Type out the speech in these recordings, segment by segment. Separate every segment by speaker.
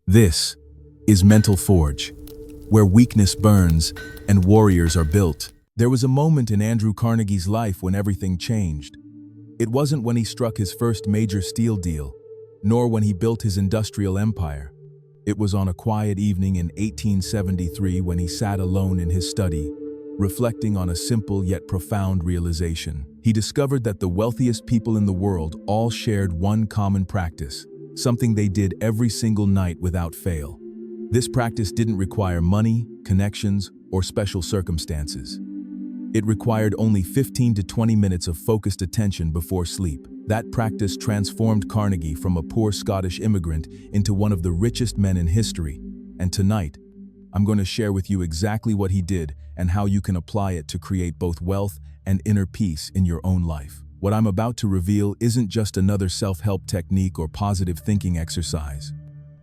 Speaker 1: This is Mental Forge, where weakness burns and warriors are built. There was a moment in Andrew Carnegie's life when everything changed. It wasn't when he struck his first major steel deal, nor when he built his industrial empire. It was on a quiet evening in 1873 when he sat alone in his study, reflecting on a simple yet profound realization. He discovered that the wealthiest people in the world all shared one common practice, something they did every single night without fail. This practice didn't require money, connections, or special circumstances. It required only 15 to 20 minutes of focused attention before sleep. That practice transformed Carnegie from a poor Scottish immigrant into one of the richest men in history. And tonight, I'm going to share with you exactly what he did and how you can apply it to create both wealth and inner peace in your own life. What I'm about to reveal isn't just another self-help technique or positive thinking exercise.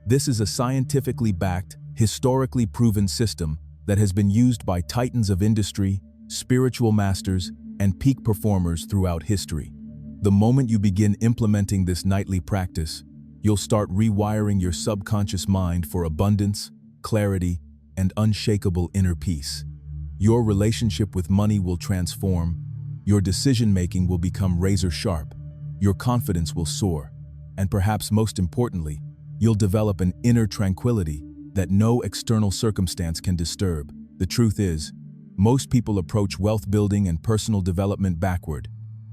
Speaker 1: This is a scientifically backed, historically proven system that has been used by titans of industry, spiritual masters, and peak performers throughout history. The moment you begin implementing this nightly practice, you'll start rewiring your subconscious mind for abundance, clarity, and unshakable inner peace. Your relationship with money will transform, your decision-making will become razor-sharp, your confidence will soar, and perhaps most importantly, you'll develop an inner tranquility that no external circumstance can disturb. The truth is, most people approach wealth building and personal development backward.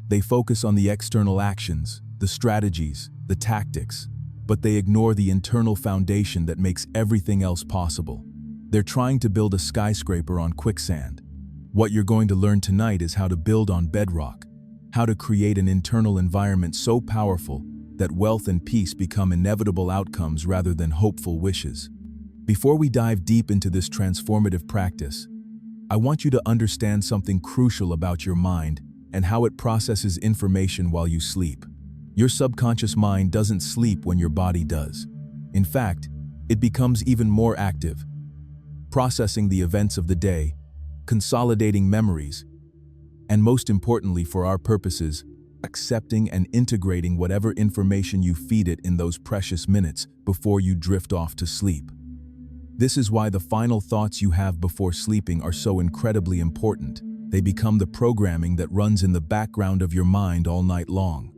Speaker 1: They focus on the external actions, the strategies, the tactics, but they ignore the internal foundation that makes everything else possible. They're trying to build a skyscraper on quicksand. What you're going to learn tonight is how to build on bedrock, how to create an internal environment so powerful that wealth and peace become inevitable outcomes rather than hopeful wishes. Before we dive deep into this transformative practice, I want you to understand something crucial about your mind and how it processes information while you sleep. Your subconscious mind doesn't sleep when your body does. In fact, it becomes even more active, processing the events of the day, consolidating memories, and most importantly for our purposes, accepting and integrating whatever information you feed it in those precious minutes before you drift off to sleep. This is why the final thoughts you have before sleeping are so incredibly important. They become the programming that runs in the background of your mind all night long.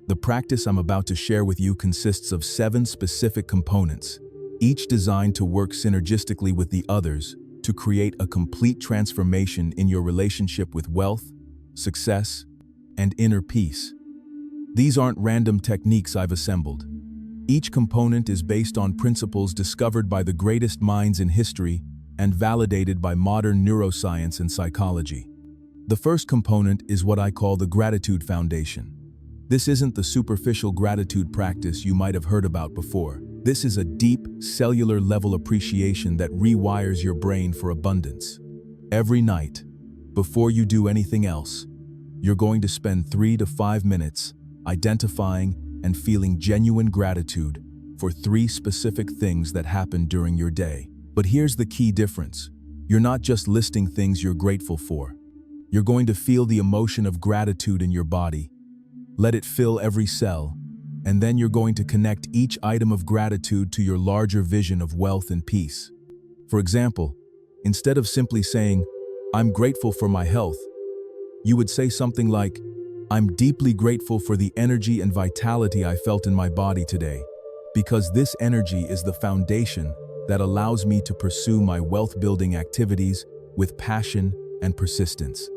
Speaker 1: The practice I'm about to share with you consists of 7 specific components, each designed to work synergistically with the others to create a complete transformation in your relationship with wealth, success, and inner peace. These aren't random techniques I've assembled. Each component is based on principles discovered by the greatest minds in history and validated by modern neuroscience and psychology. The first component is what I call the gratitude foundation. This isn't the superficial gratitude practice you might have heard about before. This is a deep, cellular level appreciation that rewires your brain for abundance. Every night, before you do anything else, you're going to spend 3 to 5 minutes identifying and feeling genuine gratitude for 3 specific things that happened during your day. But here's the key difference. You're not just listing things you're grateful for. You're going to feel the emotion of gratitude in your body. Let it fill every cell, and then you're going to connect each item of gratitude to your larger vision of wealth and peace. For example, instead of simply saying, "I'm grateful for my health," you would say something like, "I'm deeply grateful for the energy and vitality I felt in my body today, because this energy is the foundation that allows me to pursue my wealth-building activities with passion and persistence.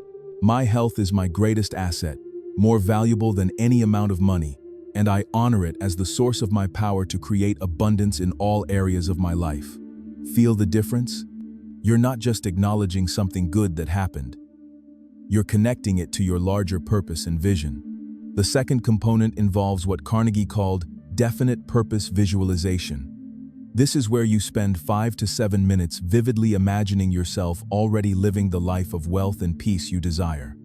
Speaker 1: My health is my greatest asset, more valuable than any amount of money, and I honor it as the source of my power to create abundance in all areas of my life." Feel the difference? You're not just acknowledging something good that happened. You're connecting it to your larger purpose and vision. The second component involves what Carnegie called definite purpose visualization. This is where you spend 5 to 7 minutes vividly imagining yourself already living the life of wealth and peace you desire.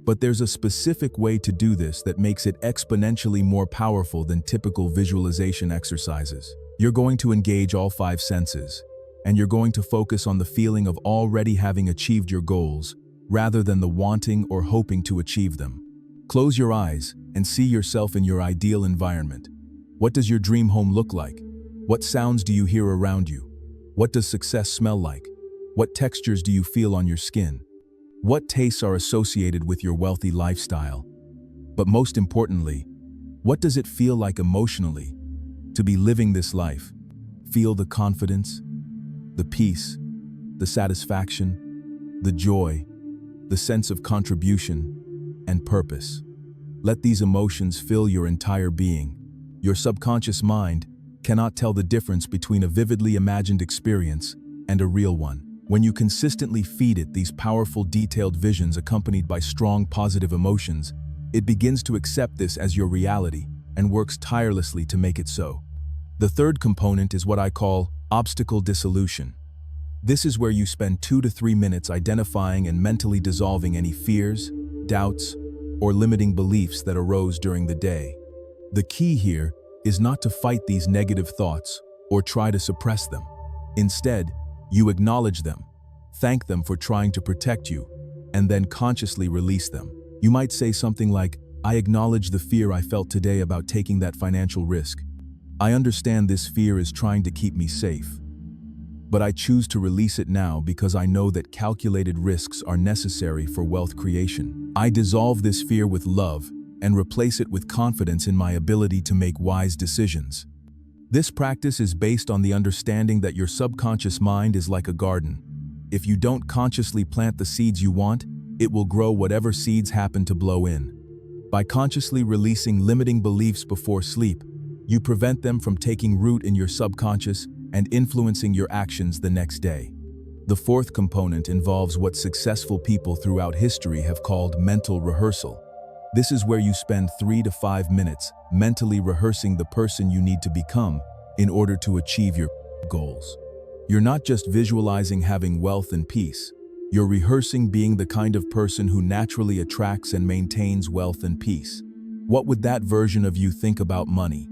Speaker 1: But there's a specific way to do this that makes it exponentially more powerful than typical visualization exercises. You're going to engage all 5 senses, and you're going to focus on the feeling of already having achieved your goals, rather than the wanting or hoping to achieve them. Close your eyes and see yourself in your ideal environment. What does your dream home look like? What sounds do you hear around you? What does success smell like? What textures do you feel on your skin? What tastes are associated with your wealthy lifestyle? But most importantly, what does it feel like emotionally to be living this life? Feel the confidence, the peace, the satisfaction, the joy, the sense of contribution and purpose. Let these emotions fill your entire being. Your subconscious mind cannot tell the difference between a vividly imagined experience and a real one. When you consistently feed it these powerful, detailed visions accompanied by strong, positive emotions, it begins to accept this as your reality and works tirelessly to make it so. The third component is what I call obstacle dissolution. This is where you spend 2 to 3 minutes identifying and mentally dissolving any fears, doubts, or limiting beliefs that arose during the day. The key here is not to fight these negative thoughts or try to suppress them. Instead, you acknowledge them, thank them for trying to protect you, and then consciously release them. You might say something like, "I acknowledge the fear I felt today about taking that financial risk. I understand this fear is trying to keep me safe. But I choose to release it now because I know that calculated risks are necessary for wealth creation. I dissolve this fear with love and replace it with confidence in my ability to make wise decisions." This practice is based on the understanding that your subconscious mind is like a garden. If you don't consciously plant the seeds you want, it will grow whatever seeds happen to blow in. By consciously releasing limiting beliefs before sleep, you prevent them from taking root in your subconscious and influencing your actions the next day. The fourth component involves what successful people throughout history have called mental rehearsal. This is where you spend 3 to 5 minutes mentally rehearsing the person you need to become in order to achieve your goals. You're not just visualizing having wealth and peace, you're rehearsing being the kind of person who naturally attracts and maintains wealth and peace. What would that version of you think about money?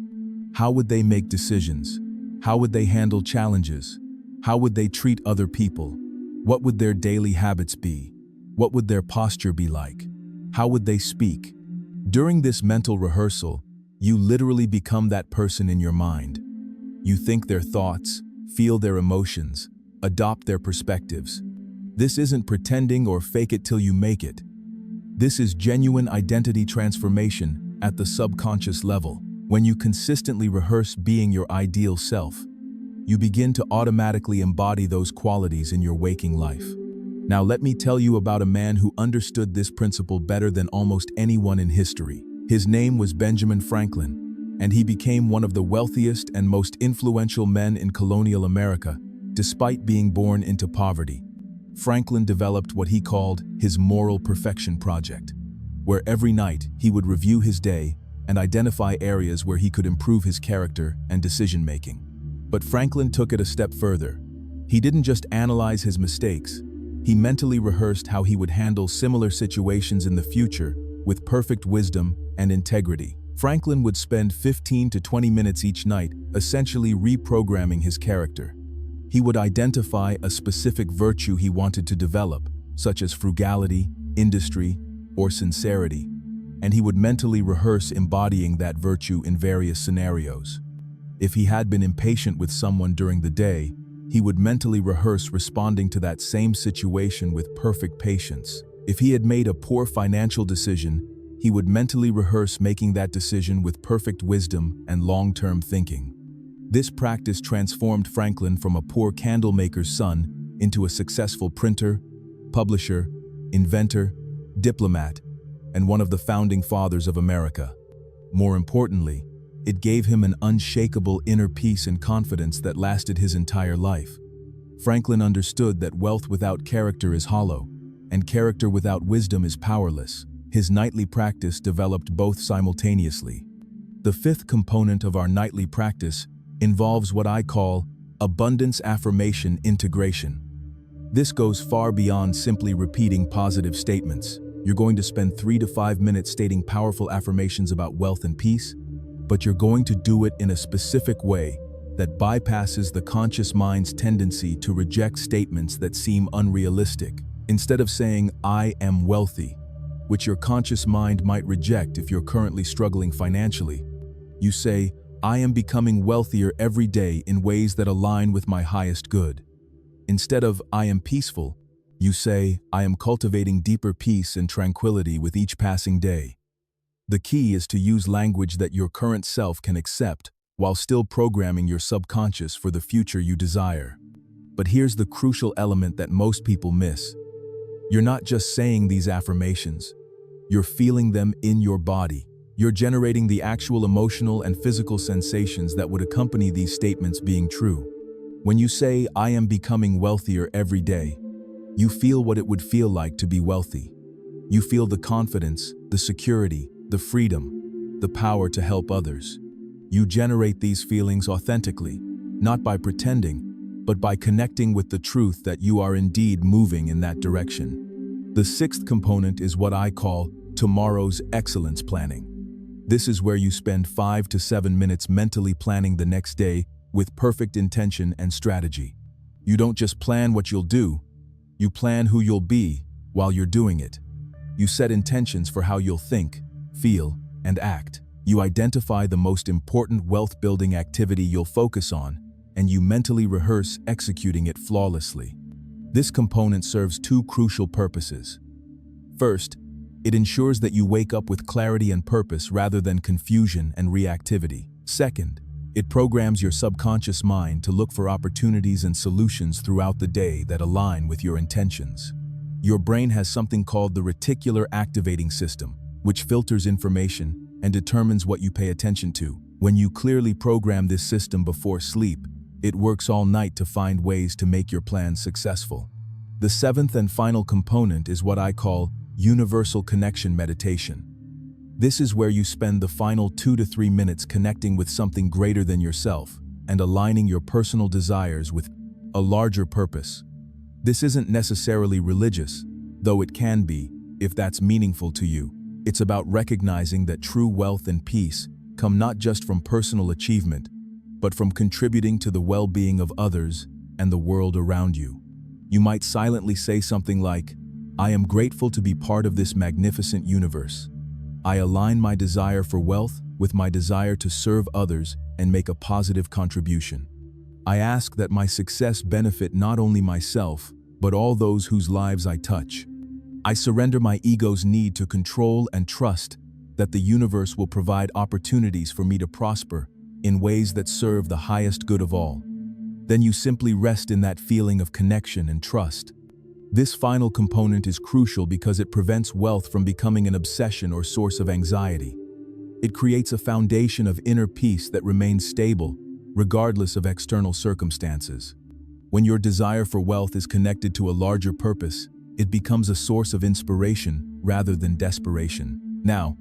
Speaker 1: How would they make decisions? How would they handle challenges? How would they treat other people? What would their daily habits be? What would their posture be like? How would they speak? During this mental rehearsal, you literally become that person in your mind. You think their thoughts, feel their emotions, adopt their perspectives. This isn't pretending or fake it till you make it. This is genuine identity transformation at the subconscious level. When you consistently rehearse being your ideal self, you begin to automatically embody those qualities in your waking life. Now let me tell you about a man who understood this principle better than almost anyone in history. His name was Benjamin Franklin, and he became one of the wealthiest and most influential men in colonial America, despite being born into poverty. Franklin developed what he called his moral perfection project, where every night he would review his day and identify areas where he could improve his character and decision-making. But Franklin took it a step further. He didn't just analyze his mistakes, he mentally rehearsed how he would handle similar situations in the future with perfect wisdom and integrity. Franklin would spend 15 to 20 minutes each night essentially reprogramming his character. He would identify a specific virtue he wanted to develop, such as frugality, industry, or sincerity, and he would mentally rehearse embodying that virtue in various scenarios. If he had been impatient with someone during the day, he would mentally rehearse responding to that same situation with perfect patience. If he had made a poor financial decision, he would mentally rehearse making that decision with perfect wisdom and long-term thinking. This practice transformed Franklin from a poor candle maker's son into a successful printer, publisher, inventor, diplomat, and one of the founding fathers of America. More importantly, it gave him an unshakable inner peace and confidence that lasted his entire life. Franklin understood that wealth without character is hollow, and character without wisdom is powerless. His nightly practice developed both simultaneously. The fifth component of our nightly practice involves what I call abundance affirmation integration. This goes far beyond simply repeating positive statements. You're going to spend 3 to 5 minutes stating powerful affirmations about wealth and peace, but you're going to do it in a specific way that bypasses the conscious mind's tendency to reject statements that seem unrealistic. Instead of saying, "I am wealthy," which your conscious mind might reject if you're currently struggling financially, you say, I am becoming wealthier every day in ways that align with my highest good. Instead of I am peaceful, you say I am cultivating deeper peace and tranquility with each passing day. The key is to use language that your current self can accept while still programming your subconscious for the future you desire. But here's the crucial element that most people miss. You're not just saying these affirmations. You're feeling them in your body. You're generating the actual emotional and physical sensations that would accompany these statements being true. When you say, I am becoming wealthier every day, you feel what it would feel like to be wealthy. You feel the confidence, the security, the freedom, the power to help others. You generate these feelings authentically, not by pretending, but by connecting with the truth that you are indeed moving in that direction. The sixth component is what I call tomorrow's excellence planning. This is where you spend 5 to 7 minutes mentally planning the next day with perfect intention and strategy. You don't just plan what you'll do, you plan who you'll be while you're doing it. You set intentions for how you'll think, feel, and act. You identify the most important wealth-building activity you'll focus on, and you mentally rehearse executing it flawlessly. This component serves two crucial purposes. First, it ensures that you wake up with clarity and purpose rather than confusion and reactivity. Second, it programs your subconscious mind to look for opportunities and solutions throughout the day that align with your intentions. Your brain has something called the reticular activating system, which filters information and determines what you pay attention to. When you clearly program this system before sleep, it works all night to find ways to make your plans successful. The seventh and final component is what I call universal connection meditation. This is where you spend the final 2 to 3 minutes connecting with something greater than yourself and aligning your personal desires with a larger purpose. This isn't necessarily religious, though it can be, if that's meaningful to you. It's about recognizing that true wealth and peace come not just from personal achievement, but from contributing to the well-being of others and the world around you. You might silently say something like, I am grateful to be part of this magnificent universe. I align my desire for wealth with my desire to serve others and make a positive contribution. I ask that my success benefit not only myself, but all those whose lives I touch. I surrender my ego's need to control and trust that the universe will provide opportunities for me to prosper in ways that serve the highest good of all. Then you simply rest in that feeling of connection and trust. This final component is crucial because it prevents wealth from becoming an obsession or source of anxiety. It creates a foundation of inner peace that remains stable, regardless of external circumstances. When your desire for wealth is connected to a larger purpose, it becomes a source of inspiration rather than desperation. Now,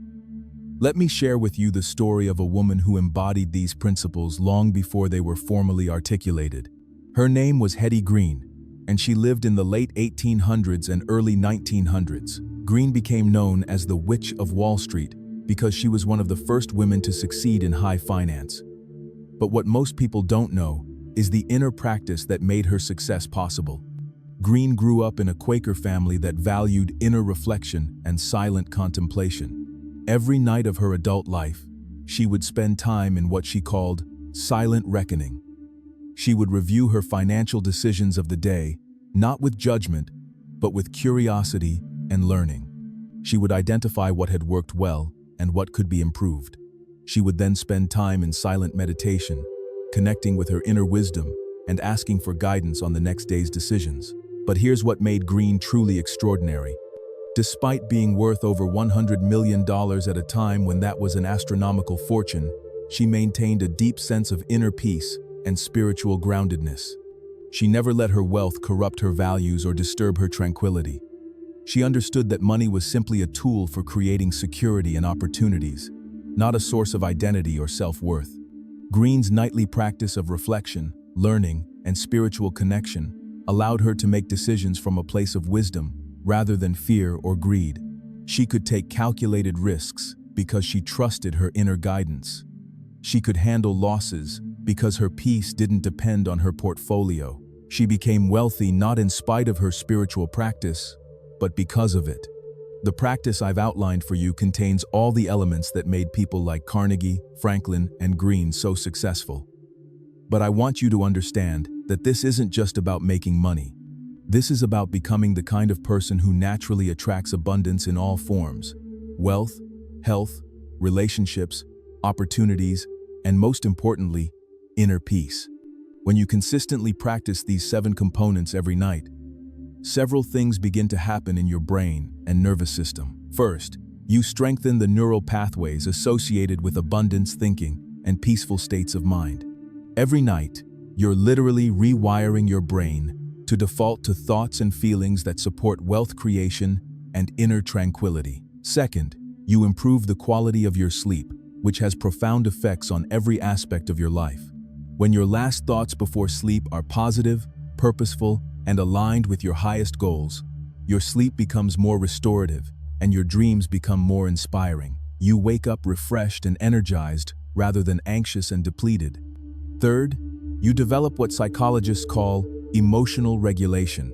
Speaker 1: let me share with you the story of a woman who embodied these principles long before they were formally articulated. Her name was Hetty Green, and she lived in the late 1800s and early 1900s. Green became known as the Witch of Wall Street because she was one of the first women to succeed in high finance. But what most people don't know is the inner practice that made her success possible. Green grew up in a Quaker family that valued inner reflection and silent contemplation. Every night of her adult life, she would spend time in what she called silent reckoning. She would review her financial decisions of the day, not with judgment, but with curiosity and learning. She would identify what had worked well and what could be improved. She would then spend time in silent meditation, connecting with her inner wisdom and asking for guidance on the next day's decisions. But here's what made Green truly extraordinary. Despite being worth over $100 million at a time when that was an astronomical fortune, she maintained a deep sense of inner peace and spiritual groundedness. She never let her wealth corrupt her values or disturb her tranquility. She understood that money was simply a tool for creating security and opportunities, not a source of identity or self-worth. Green's nightly practice of reflection, learning, and spiritual connection allowed her to make decisions from a place of wisdom rather than fear or greed. She could take calculated risks because she trusted her inner guidance. She could handle losses because her peace didn't depend on her portfolio. She became wealthy not in spite of her spiritual practice, but because of it. The practice I've outlined for you contains all the elements that made people like Carnegie, Franklin, and Green so successful. But I want you to understand that this isn't just about making money. This is about becoming the kind of person who naturally attracts abundance in all forms: wealth, health, relationships, opportunities, and most importantly, inner peace. When you consistently practice these 7 components every night, several things begin to happen in your brain and nervous system. First, you strengthen the neural pathways associated with abundance thinking and peaceful states of mind. Every night, you're literally rewiring your brain to default to thoughts and feelings that support wealth creation and inner tranquility. Second, you improve the quality of your sleep, which has profound effects on every aspect of your life. When your last thoughts before sleep are positive, purposeful, and aligned with your highest goals, your sleep becomes more restorative and your dreams become more inspiring. You wake up refreshed and energized rather than anxious and depleted. Third, you develop what psychologists call emotional regulation.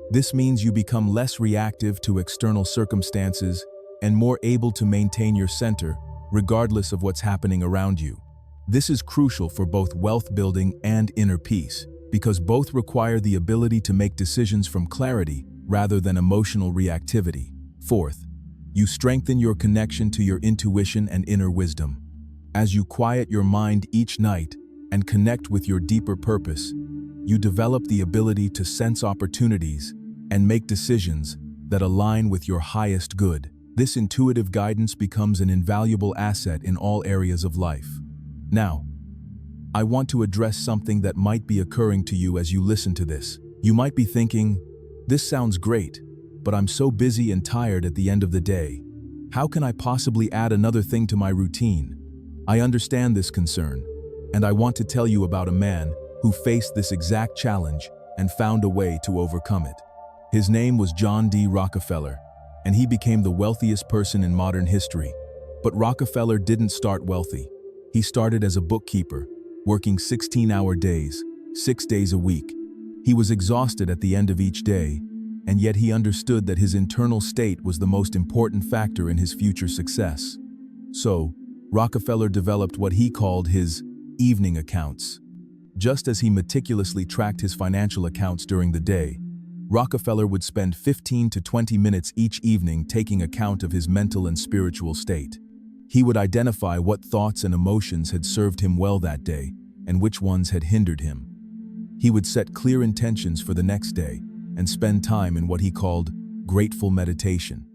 Speaker 1: This means you become less reactive to external circumstances and more able to maintain your center regardless of what's happening around you. This is crucial for both wealth building and inner peace, because both require the ability to make decisions from clarity rather than emotional reactivity. Fourth, you strengthen your connection to your intuition and inner wisdom. As you quiet your mind each night and connect with your deeper purpose, you develop the ability to sense opportunities and make decisions that align with your highest good. This intuitive guidance becomes an invaluable asset in all areas of life. Now, I want to address something that might be occurring to you as you listen to this. You might be thinking, this sounds great, but I'm so busy and tired at the end of the day. How can I possibly add another thing to my routine? I understand this concern, and I want to tell you about a man who faced this exact challenge and found a way to overcome it. His name was John D. Rockefeller, and he became the wealthiest person in modern history. But Rockefeller didn't start wealthy. He started as a bookkeeper, working 16-hour days, 6 days a week. He was exhausted at the end of each day, and yet he understood that his internal state was the most important factor in his future success. So, Rockefeller developed what he called his evening accounts. Just as he meticulously tracked his financial accounts during the day, Rockefeller would spend 15 to 20 minutes each evening taking account of his mental and spiritual state. He would identify what thoughts and emotions had served him well that day and which ones had hindered him. He would set clear intentions for the next day and spend time in what he called grateful meditation.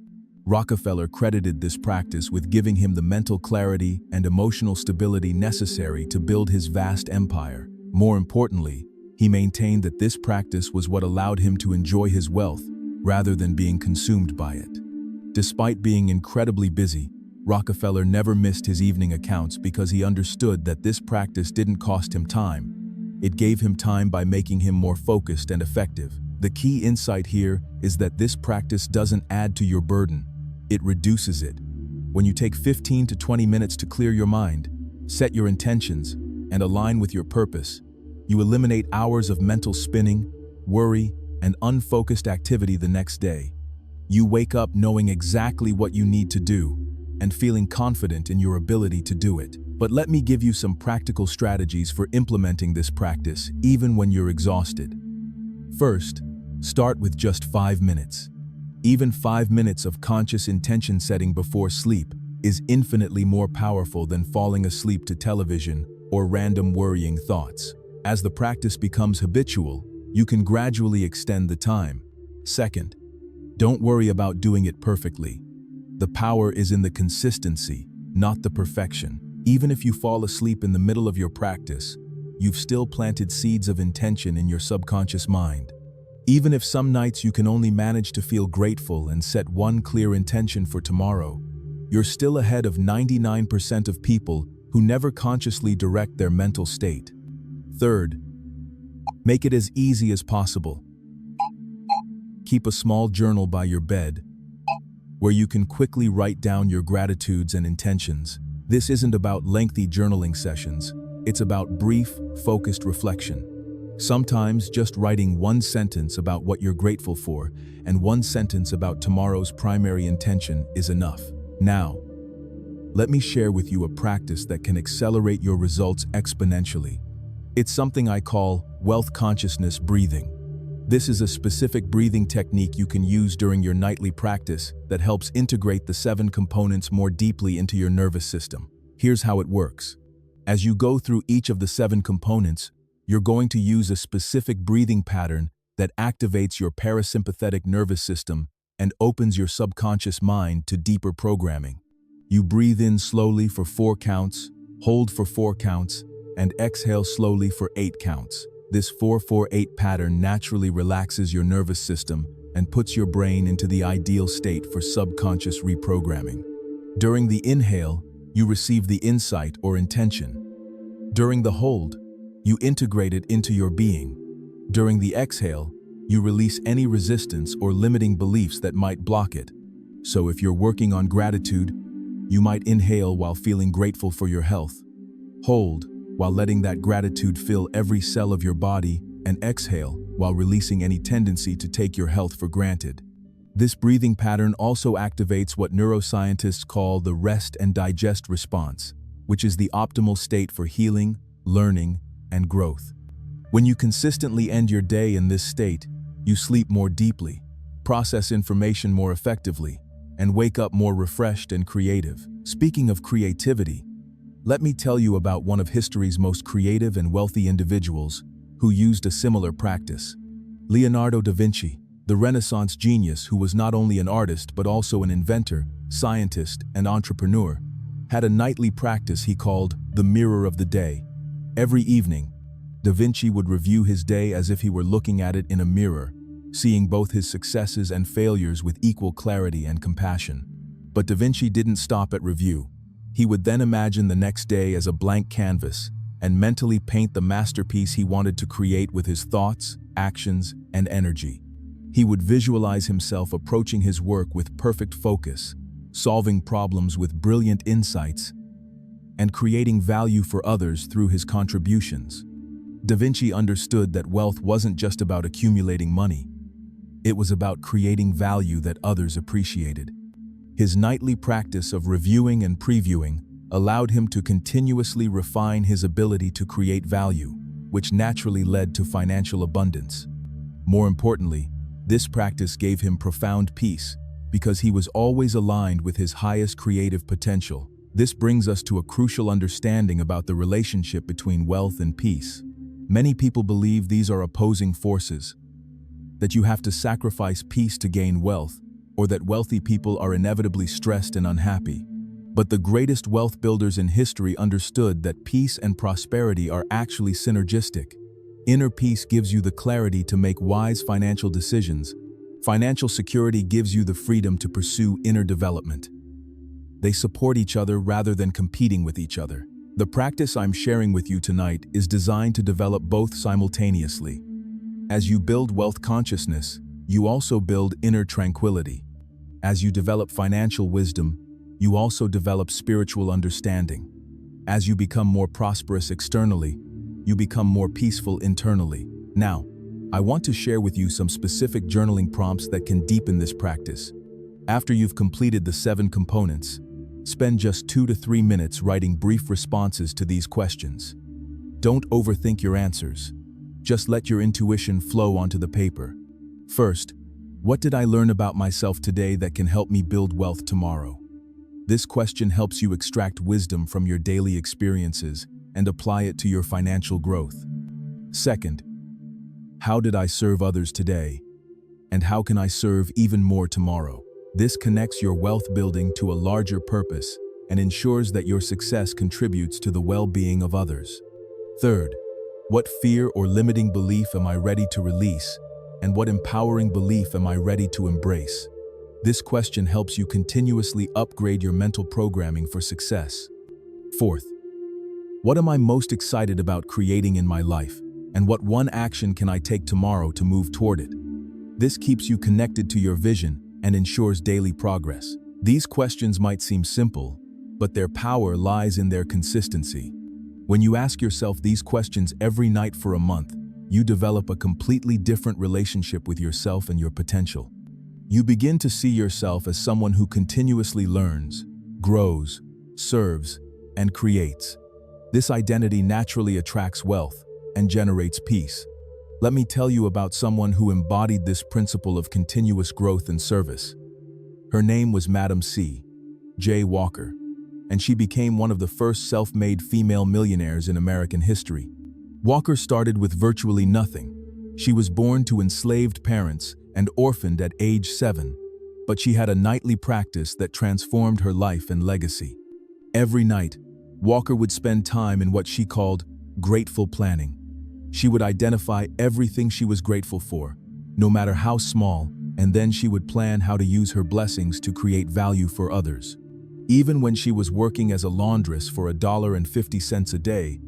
Speaker 1: Rockefeller credited this practice with giving him the mental clarity and emotional stability necessary to build his vast empire. More importantly, he maintained that this practice was what allowed him to enjoy his wealth rather than being consumed by it. Despite being incredibly busy, Rockefeller never missed his evening accounts because he understood that this practice didn't cost him time. It gave him time by making him more focused and effective. The key insight here is that this practice doesn't add to your burden, it reduces it. When you take 15 to 20 minutes to clear your mind, set your intentions, and align with your purpose, you eliminate hours of mental spinning, worry, and unfocused activity the next day. You wake up knowing exactly what you need to do and feeling confident in your ability to do it. But let me give you some practical strategies for implementing this practice even when you're exhausted. First, start with just 5 minutes. Even 5 minutes of conscious intention setting before sleep is infinitely more powerful than falling asleep to television or random worrying thoughts. As the practice becomes habitual, you can gradually extend the time. Second, don't worry about doing it perfectly. The power is in the consistency, not the perfection. Even if you fall asleep in the middle of your practice, you've still planted seeds of intention in your subconscious mind. Even if some nights you can only manage to feel grateful and set one clear intention for tomorrow, you're still ahead of 99% of people who never consciously direct their mental state. Third, make it as easy as possible. Keep a small journal by your bed where you can quickly write down your gratitudes and intentions. This isn't about lengthy journaling sessions. It's about brief, focused reflection. Sometimes just writing one sentence about what you're grateful for and one sentence about tomorrow's primary intention is enough. Now, let me share with you a practice that can accelerate your results exponentially. It's something I call wealth consciousness breathing. This is a specific breathing technique you can use during your nightly practice that helps integrate the 7 components more deeply into your nervous system. Here's how it works. As you go through each of the 7 components, you're going to use a specific breathing pattern that activates your parasympathetic nervous system and opens your subconscious mind to deeper programming. You breathe in slowly for 4 counts, hold for 4 counts, and exhale slowly for 8 counts. This 4-4-8 pattern naturally relaxes your nervous system and puts your brain into the ideal state for subconscious reprogramming. During the inhale, you receive the insight or intention. During the hold, you integrate it into your being. During the exhale, you release any resistance or limiting beliefs that might block it. So if you're working on gratitude, you might inhale while feeling grateful for your health. Hold while letting that gratitude fill every cell of your body, and exhale while releasing any tendency to take your health for granted. This breathing pattern also activates what neuroscientists call the rest and digest response, which is the optimal state for healing, learning, and growth. When you consistently end your day in this state, you sleep more deeply, process information more effectively, and wake up more refreshed and creative. Speaking of creativity, let me tell you about one of history's most creative and wealthy individuals who used a similar practice. Leonardo da Vinci, the Renaissance genius who was not only an artist but also an inventor, scientist, and entrepreneur, had a nightly practice he called the mirror of the day. Every evening, da Vinci would review his day as if he were looking at it in a mirror, seeing both his successes and failures with equal clarity and compassion. But da Vinci didn't stop at review. He would then imagine the next day as a blank canvas and mentally paint the masterpiece he wanted to create with his thoughts, actions, and energy. He would visualize himself approaching his work with perfect focus, solving problems with brilliant insights, and creating value for others through his contributions. Da Vinci understood that wealth wasn't just about accumulating money. It was about creating value that others appreciated. His nightly practice of reviewing and previewing allowed him to continuously refine his ability to create value, which naturally led to financial abundance. More importantly, this practice gave him profound peace because he was always aligned with his highest creative potential. This brings us to a crucial understanding about the relationship between wealth and peace. Many people believe these are opposing forces, that you have to sacrifice peace to gain wealth, or that wealthy people are inevitably stressed and unhappy. But the greatest wealth builders in history understood that peace and prosperity are actually synergistic. Inner peace gives you the clarity to make wise financial decisions. Financial security gives you the freedom to pursue inner development. They support each other rather than competing with each other. The practice I'm sharing with you tonight is designed to develop both simultaneously. As you build wealth consciousness, you also build inner tranquility. As you develop financial wisdom, you also develop spiritual understanding. As you become more prosperous externally, you become more peaceful internally. Now, I want to share with you some specific journaling prompts that can deepen this practice. After you've completed the 7 components, spend just 2 to 3 minutes writing brief responses to these questions. Don't overthink your answers. Just let your intuition flow onto the paper. First, what did I learn about myself today that can help me build wealth tomorrow? This question helps you extract wisdom from your daily experiences and apply it to your financial growth. Second, how did I serve others today? And how can I serve even more tomorrow? This connects your wealth building to a larger purpose and ensures that your success contributes to the well-being of others. Third, what fear or limiting belief am I ready to release? And what empowering belief am I ready to embrace? This question helps you continuously upgrade your mental programming for success. Fourth, what am I most excited about creating in my life? And what one action can I take tomorrow to move toward it? This keeps you connected to your vision and ensures daily progress. These questions might seem simple, but their power lies in their consistency. When you ask yourself these questions every night for a month, you develop a completely different relationship with yourself and your potential. You begin to see yourself as someone who continuously learns, grows, serves, and creates. This identity naturally attracts wealth and generates peace. Let me tell you about someone who embodied this principle of continuous growth and service. Her name was Madam C. J. Walker, and she became one of the first self-made female millionaires in American history. Walker started with virtually nothing. She was born to enslaved parents and orphaned at age 7, but she had a nightly practice that transformed her life and legacy. Every night, Walker would spend time in what she called grateful planning. She would identify everything she was grateful for, no matter how small, and then she would plan how to use her blessings to create value for others. Even when she was working as a laundress for $1.50 a day,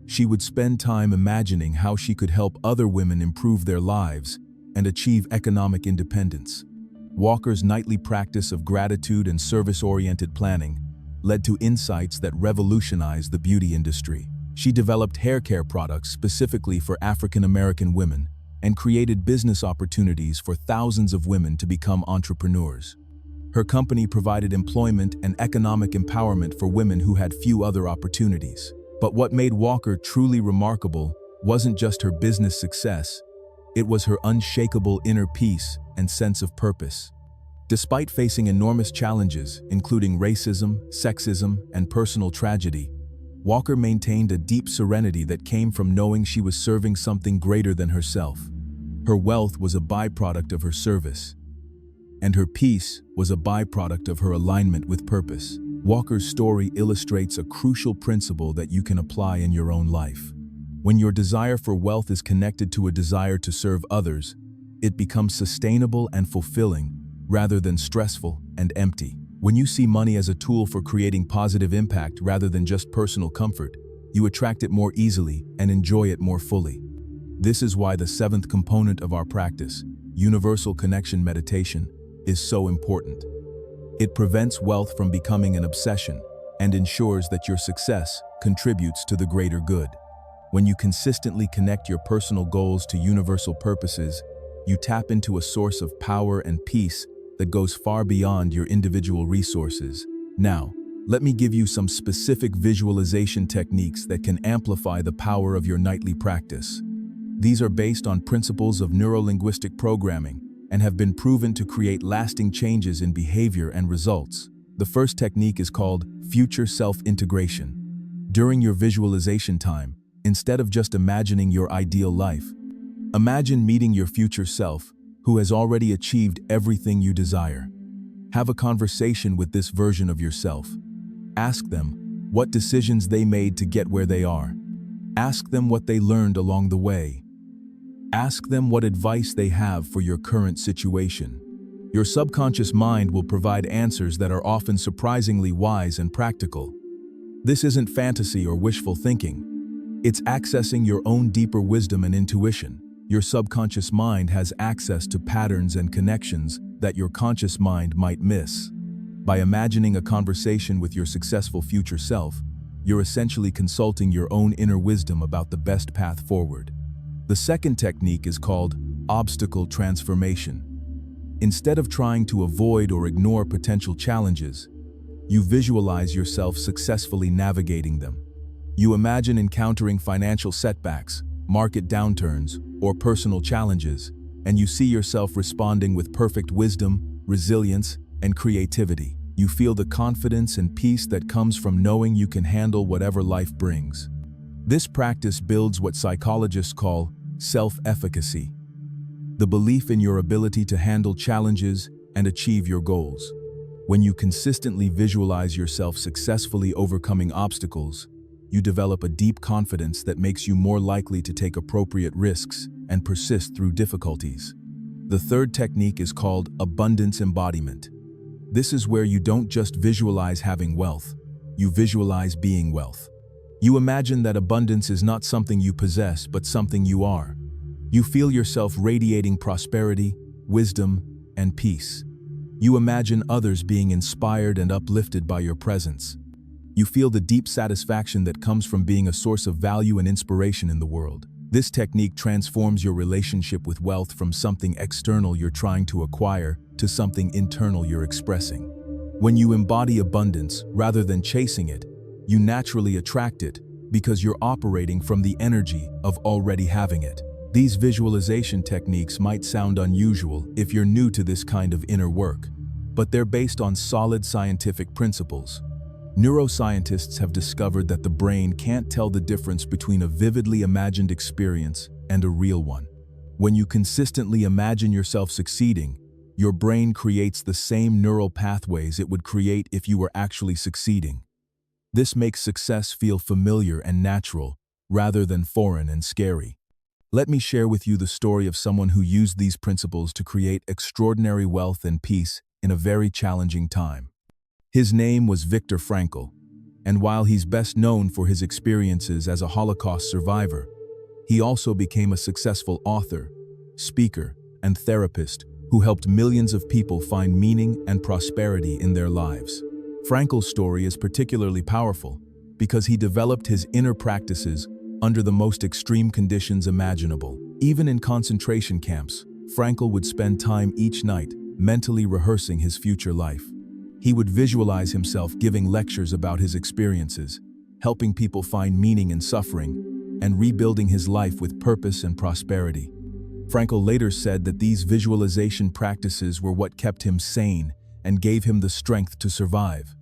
Speaker 1: she would spend time imagining how she could help other women improve their lives and achieve economic independence. Walker's nightly practice of gratitude and service-oriented planning led to insights that revolutionized the beauty industry. She developed hair care products specifically for African American women and created business opportunities for thousands of women to become entrepreneurs. Her company provided employment and economic empowerment for women who had few other opportunities. But what made Walker truly remarkable wasn't just her business success, it was her unshakable inner peace and sense of purpose. Despite facing enormous challenges, including racism, sexism, and personal tragedy, Walker maintained a deep serenity that came from knowing she was serving something greater than herself. Her wealth was a byproduct of her service, and her peace was a byproduct of her alignment with purpose. Walker's story illustrates a crucial principle that you can apply in your own life. When your desire for wealth is connected to a desire to serve others, it becomes sustainable and fulfilling, rather than stressful and empty. When you see money as a tool for creating positive impact rather than just personal comfort, you attract it more easily and enjoy it more fully. This is why the 7th component of our practice, universal connection meditation, is so important. It prevents wealth from becoming an obsession and ensures that your success contributes to the greater good. When you consistently connect your personal goals to universal purposes, you tap into a source of power and peace that goes far beyond your individual resources. Now, let me give you some specific visualization techniques that can amplify the power of your nightly practice. These are based on principles of neuro-linguistic programming and have been proven to create lasting changes in behavior and results. The first technique is called future self-integration. During your visualization time, instead of just imagining your ideal life, imagine meeting your future self, who has already achieved everything you desire. Have a conversation with this version of yourself. Ask them what decisions they made to get where they are. Ask them what they learned along the way. Ask them what advice they have for your current situation. Your subconscious mind will provide answers that are often surprisingly wise and practical. This isn't fantasy or wishful thinking. It's accessing your own deeper wisdom and intuition. Your subconscious mind has access to patterns and connections that your conscious mind might miss. By imagining a conversation with your successful future self, you're essentially consulting your own inner wisdom about the best path forward. The second technique is called obstacle transformation. Instead of trying to avoid or ignore potential challenges, you visualize yourself successfully navigating them. You imagine encountering financial setbacks, market downturns, or personal challenges, and you see yourself responding with perfect wisdom, resilience, and creativity. You feel the confidence and peace that comes from knowing you can handle whatever life brings. This practice builds what psychologists call self-efficacy, the belief in your ability to handle challenges and achieve your goals. When you consistently visualize yourself successfully overcoming obstacles, you develop a deep confidence that makes you more likely to take appropriate risks and persist through difficulties. The third technique is called abundance embodiment. This is where you don't just visualize having wealth, you visualize being wealth. You imagine that abundance is not something you possess, but something you are. You feel yourself radiating prosperity, wisdom, and peace. You imagine others being inspired and uplifted by your presence. You feel the deep satisfaction that comes from being a source of value and inspiration in the world. This technique transforms your relationship with wealth from something external you're trying to acquire to something internal you're expressing. When you embody abundance rather than chasing it, you naturally attract it because you're operating from the energy of already having it. These visualization techniques might sound unusual if you're new to this kind of inner work, but they're based on solid scientific principles. Neuroscientists have discovered that the brain can't tell the difference between a vividly imagined experience and a real one. When you consistently imagine yourself succeeding, your brain creates the same neural pathways it would create if you were actually succeeding. This makes success feel familiar and natural, rather than foreign and scary. Let me share with you the story of someone who used these principles to create extraordinary wealth and peace in a very challenging time. His name was Viktor Frankl, and while he's best known for his experiences as a Holocaust survivor, he also became a successful author, speaker, and therapist who helped millions of people find meaning and prosperity in their lives. Frankl's story is particularly powerful because he developed his inner practices under the most extreme conditions imaginable. Even in concentration camps, Frankl would spend time each night mentally rehearsing his future life. He would visualize himself giving lectures about his experiences, helping people find meaning in suffering, and rebuilding his life with purpose and prosperity. Frankl later said that these visualization practices were what kept him sane and gave him the strength to survive.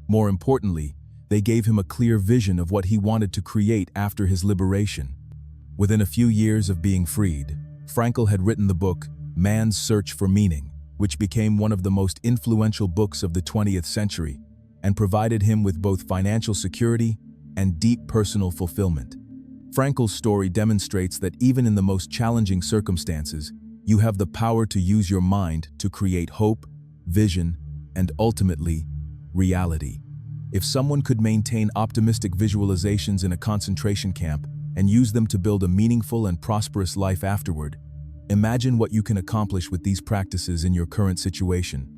Speaker 1: More importantly, they gave him a clear vision of what he wanted to create after his liberation. Within a few years of being freed, Frankl had written the book Man's Search for Meaning, which became one of the most influential books of the 20th century and provided him with both financial security and deep personal fulfillment. Frankl's story demonstrates that even in the most challenging circumstances, you have the power to use your mind to create hope, vision, and ultimately, reality. If someone could maintain optimistic visualizations in a concentration camp and use them to build a meaningful and prosperous life afterward, imagine what you can accomplish with these practices in your current situation.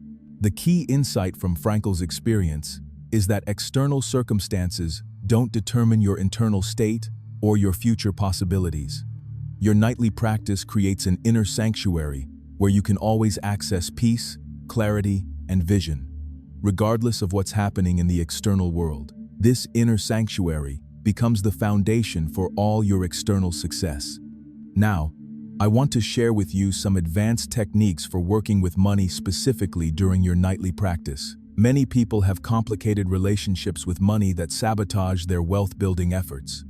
Speaker 1: The key insight from Frankl's experience is that external circumstances don't determine your internal state or your future possibilities. Your nightly practice creates an inner sanctuary where you can always access peace, clarity, and vision, regardless of what's happening in the external world. This inner sanctuary becomes the foundation for all your external success. Now, I want to share with you some advanced techniques for working with money specifically during your nightly practice. Many people have complicated relationships with money that sabotage their wealth-building efforts.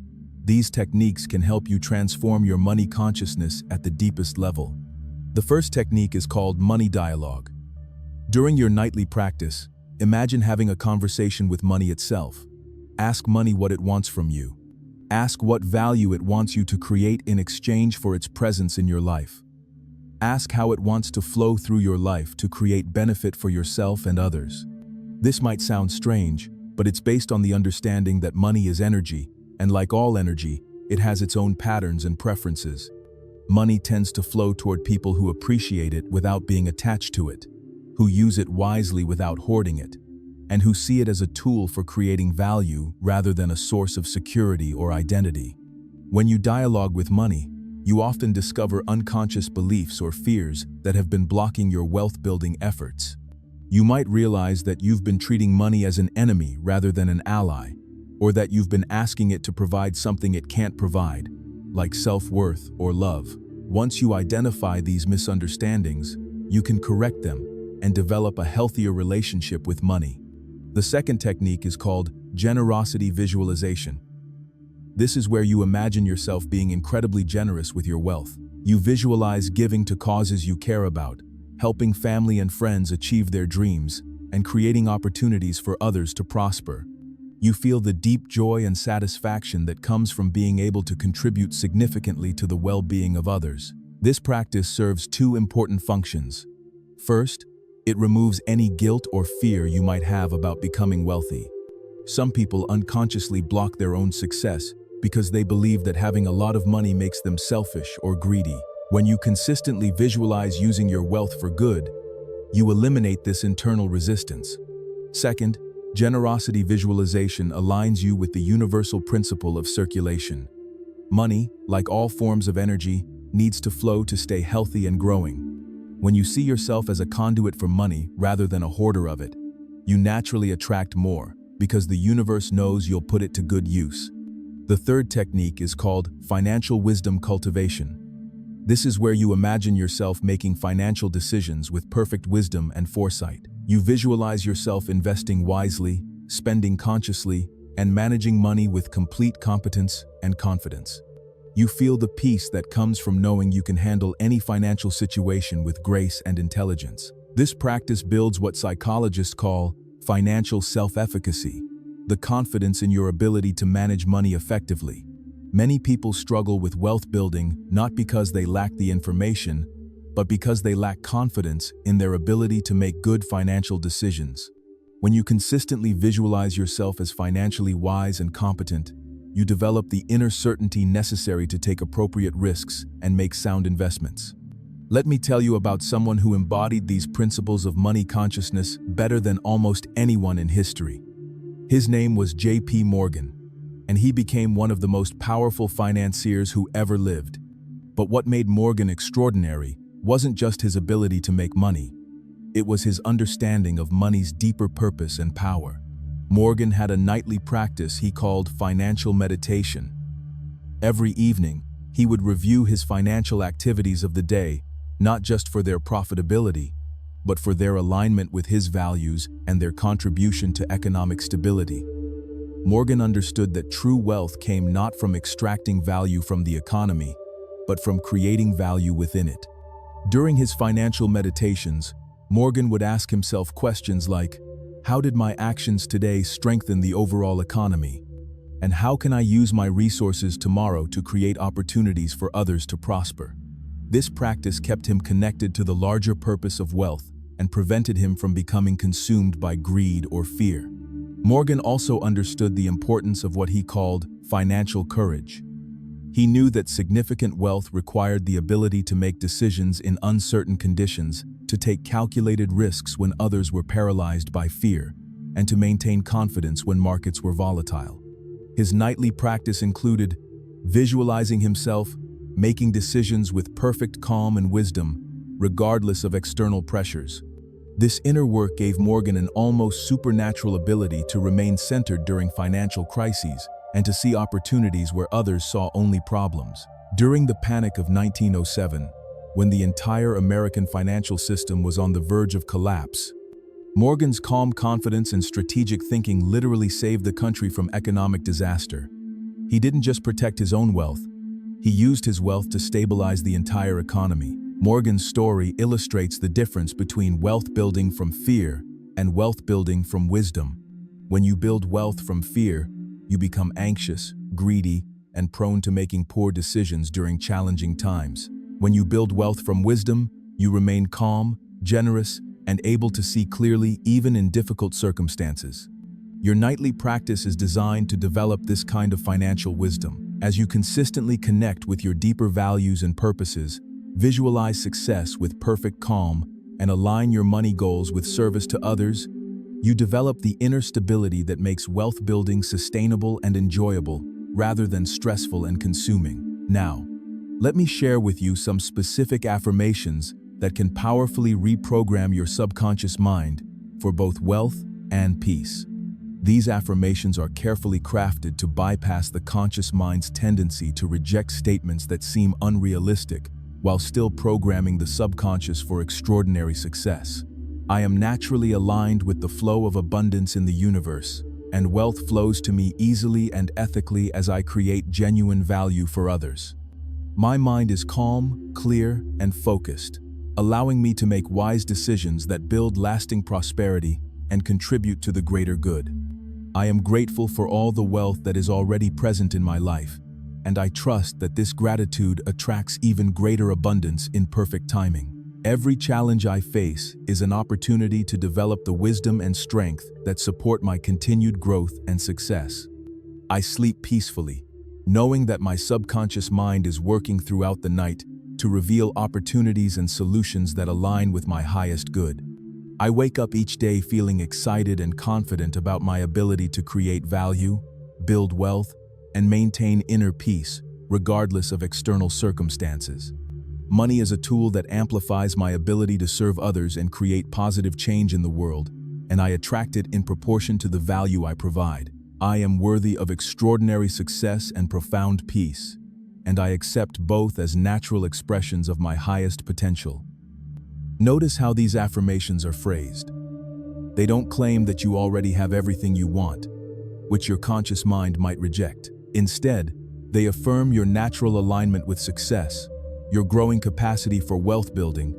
Speaker 1: These techniques can help you transform your money consciousness at the deepest level. The first technique is called money dialogue. During your nightly practice, imagine having a conversation with money itself. Ask money what it wants from you. Ask what value it wants you to create in exchange for its presence in your life. Ask how it wants to flow through your life to create benefit for yourself and others. This might sound strange, but it's based on the understanding that money is energy, and like all energy, it has its own patterns and preferences. Money tends to flow toward people who appreciate it without being attached to it, who use it wisely without hoarding it, and who see it as a tool for creating value rather than a source of security or identity. When you dialogue with money, you often discover unconscious beliefs or fears that have been blocking your wealth-building efforts. You might realize that you've been treating money as an enemy rather than an ally, or that you've been asking it to provide something it can't provide, like self-worth or love. Once you identify these misunderstandings, you can correct them and develop a healthier relationship with money. The second technique is called generosity visualization. This is where you imagine yourself being incredibly generous with your wealth. You visualize giving to causes you care about, helping family and friends achieve their dreams, and creating opportunities for others to prosper. You feel the deep joy and satisfaction that comes from being able to contribute significantly to the well-being of others. This practice serves two important functions. First, it removes any guilt or fear you might have about becoming wealthy. Some people unconsciously block their own success because they believe that having a lot of money makes them selfish or greedy. When you consistently visualize using your wealth for good, you eliminate this internal resistance. Second, generosity visualization aligns you with the universal principle of circulation. Money, like all forms of energy, needs to flow to stay healthy and growing. When you see yourself as a conduit for money rather than a hoarder of it, you naturally attract more because the universe knows you'll put it to good use. The third technique is called financial wisdom cultivation. This is where you imagine yourself making financial decisions with perfect wisdom and foresight. You visualize yourself investing wisely, spending consciously, and managing money with complete competence and confidence. You feel the peace that comes from knowing you can handle any financial situation with grace and intelligence. This practice builds what psychologists call financial self-efficacy, the confidence in your ability to manage money effectively. Many people struggle with wealth building not because they lack the information, but because they lack confidence in their ability to make good financial decisions. When you consistently visualize yourself as financially wise and competent, you develop the inner certainty necessary to take appropriate risks and make sound investments. Let me tell you about someone who embodied these principles of money consciousness better than almost anyone in history. His name was J.P. Morgan, and he became one of the most powerful financiers who ever lived. But what made Morgan extraordinary wasn't just his ability to make money. It was his understanding of money's deeper purpose and power. Morgan had a nightly practice he called financial meditation. Every evening, he would review his financial activities of the day, not just for their profitability, but for their alignment with his values and their contribution to economic stability. Morgan understood that true wealth came not from extracting value from the economy, but from creating value within it. During his financial meditations, Morgan would ask himself questions like, how did my actions today strengthen the overall economy? And how can I use my resources tomorrow to create opportunities for others to prosper? This practice kept him connected to the larger purpose of wealth and prevented him from becoming consumed by greed or fear. Morgan also understood the importance of what he called financial courage. He knew that significant wealth required the ability to make decisions in uncertain conditions, to take calculated risks when others were paralyzed by fear, and to maintain confidence when markets were volatile. His nightly practice included visualizing himself making decisions with perfect calm and wisdom, regardless of external pressures. This inner work gave Morgan an almost supernatural ability to remain centered during financial crises and to see opportunities where others saw only problems. During the panic of 1907, when the entire American financial system was on the verge of collapse, Morgan's calm confidence and strategic thinking literally saved the country from economic disaster. He didn't just protect his own wealth, he used his wealth to stabilize the entire economy. Morgan's story illustrates the difference between wealth building from fear and wealth building from wisdom. When you build wealth from fear, you become anxious, greedy, and prone to making poor decisions during challenging times. When you build wealth from wisdom, you remain calm, generous, and able to see clearly even in difficult circumstances. Your nightly practice is designed to develop this kind of financial wisdom. As you consistently connect with your deeper values and purposes, visualize success with perfect calm, and align your money goals with service to others, you develop the inner stability that makes wealth building sustainable and enjoyable, rather than stressful and consuming. Now, let me share with you some specific affirmations that can powerfully reprogram your subconscious mind for both wealth and peace. These affirmations are carefully crafted to bypass the conscious mind's tendency to reject statements that seem unrealistic, while still programming the subconscious for extraordinary success. I am naturally aligned with the flow of abundance in the universe, and wealth flows to me easily and ethically as I create genuine value for others. My mind is calm, clear, and focused, allowing me to make wise decisions that build lasting prosperity and contribute to the greater good. I am grateful for all the wealth that is already present in my life, and I trust that this gratitude attracts even greater abundance in perfect timing. Every challenge I face is an opportunity to develop the wisdom and strength that support my continued growth and success. I sleep peacefully, knowing that my subconscious mind is working throughout the night to reveal opportunities and solutions that align with my highest good. I wake up each day feeling excited and confident about my ability to create value, build wealth, and maintain inner peace, regardless of external circumstances. Money is a tool that amplifies my ability to serve others and create positive change in the world, and I attract it in proportion to the value I provide. I am worthy of extraordinary success and profound peace, and I accept both as natural expressions of my highest potential. Notice how these affirmations are phrased. They don't claim that you already have everything you want, which your conscious mind might reject. Instead, they affirm your natural alignment with success, your growing capacity for wealth building,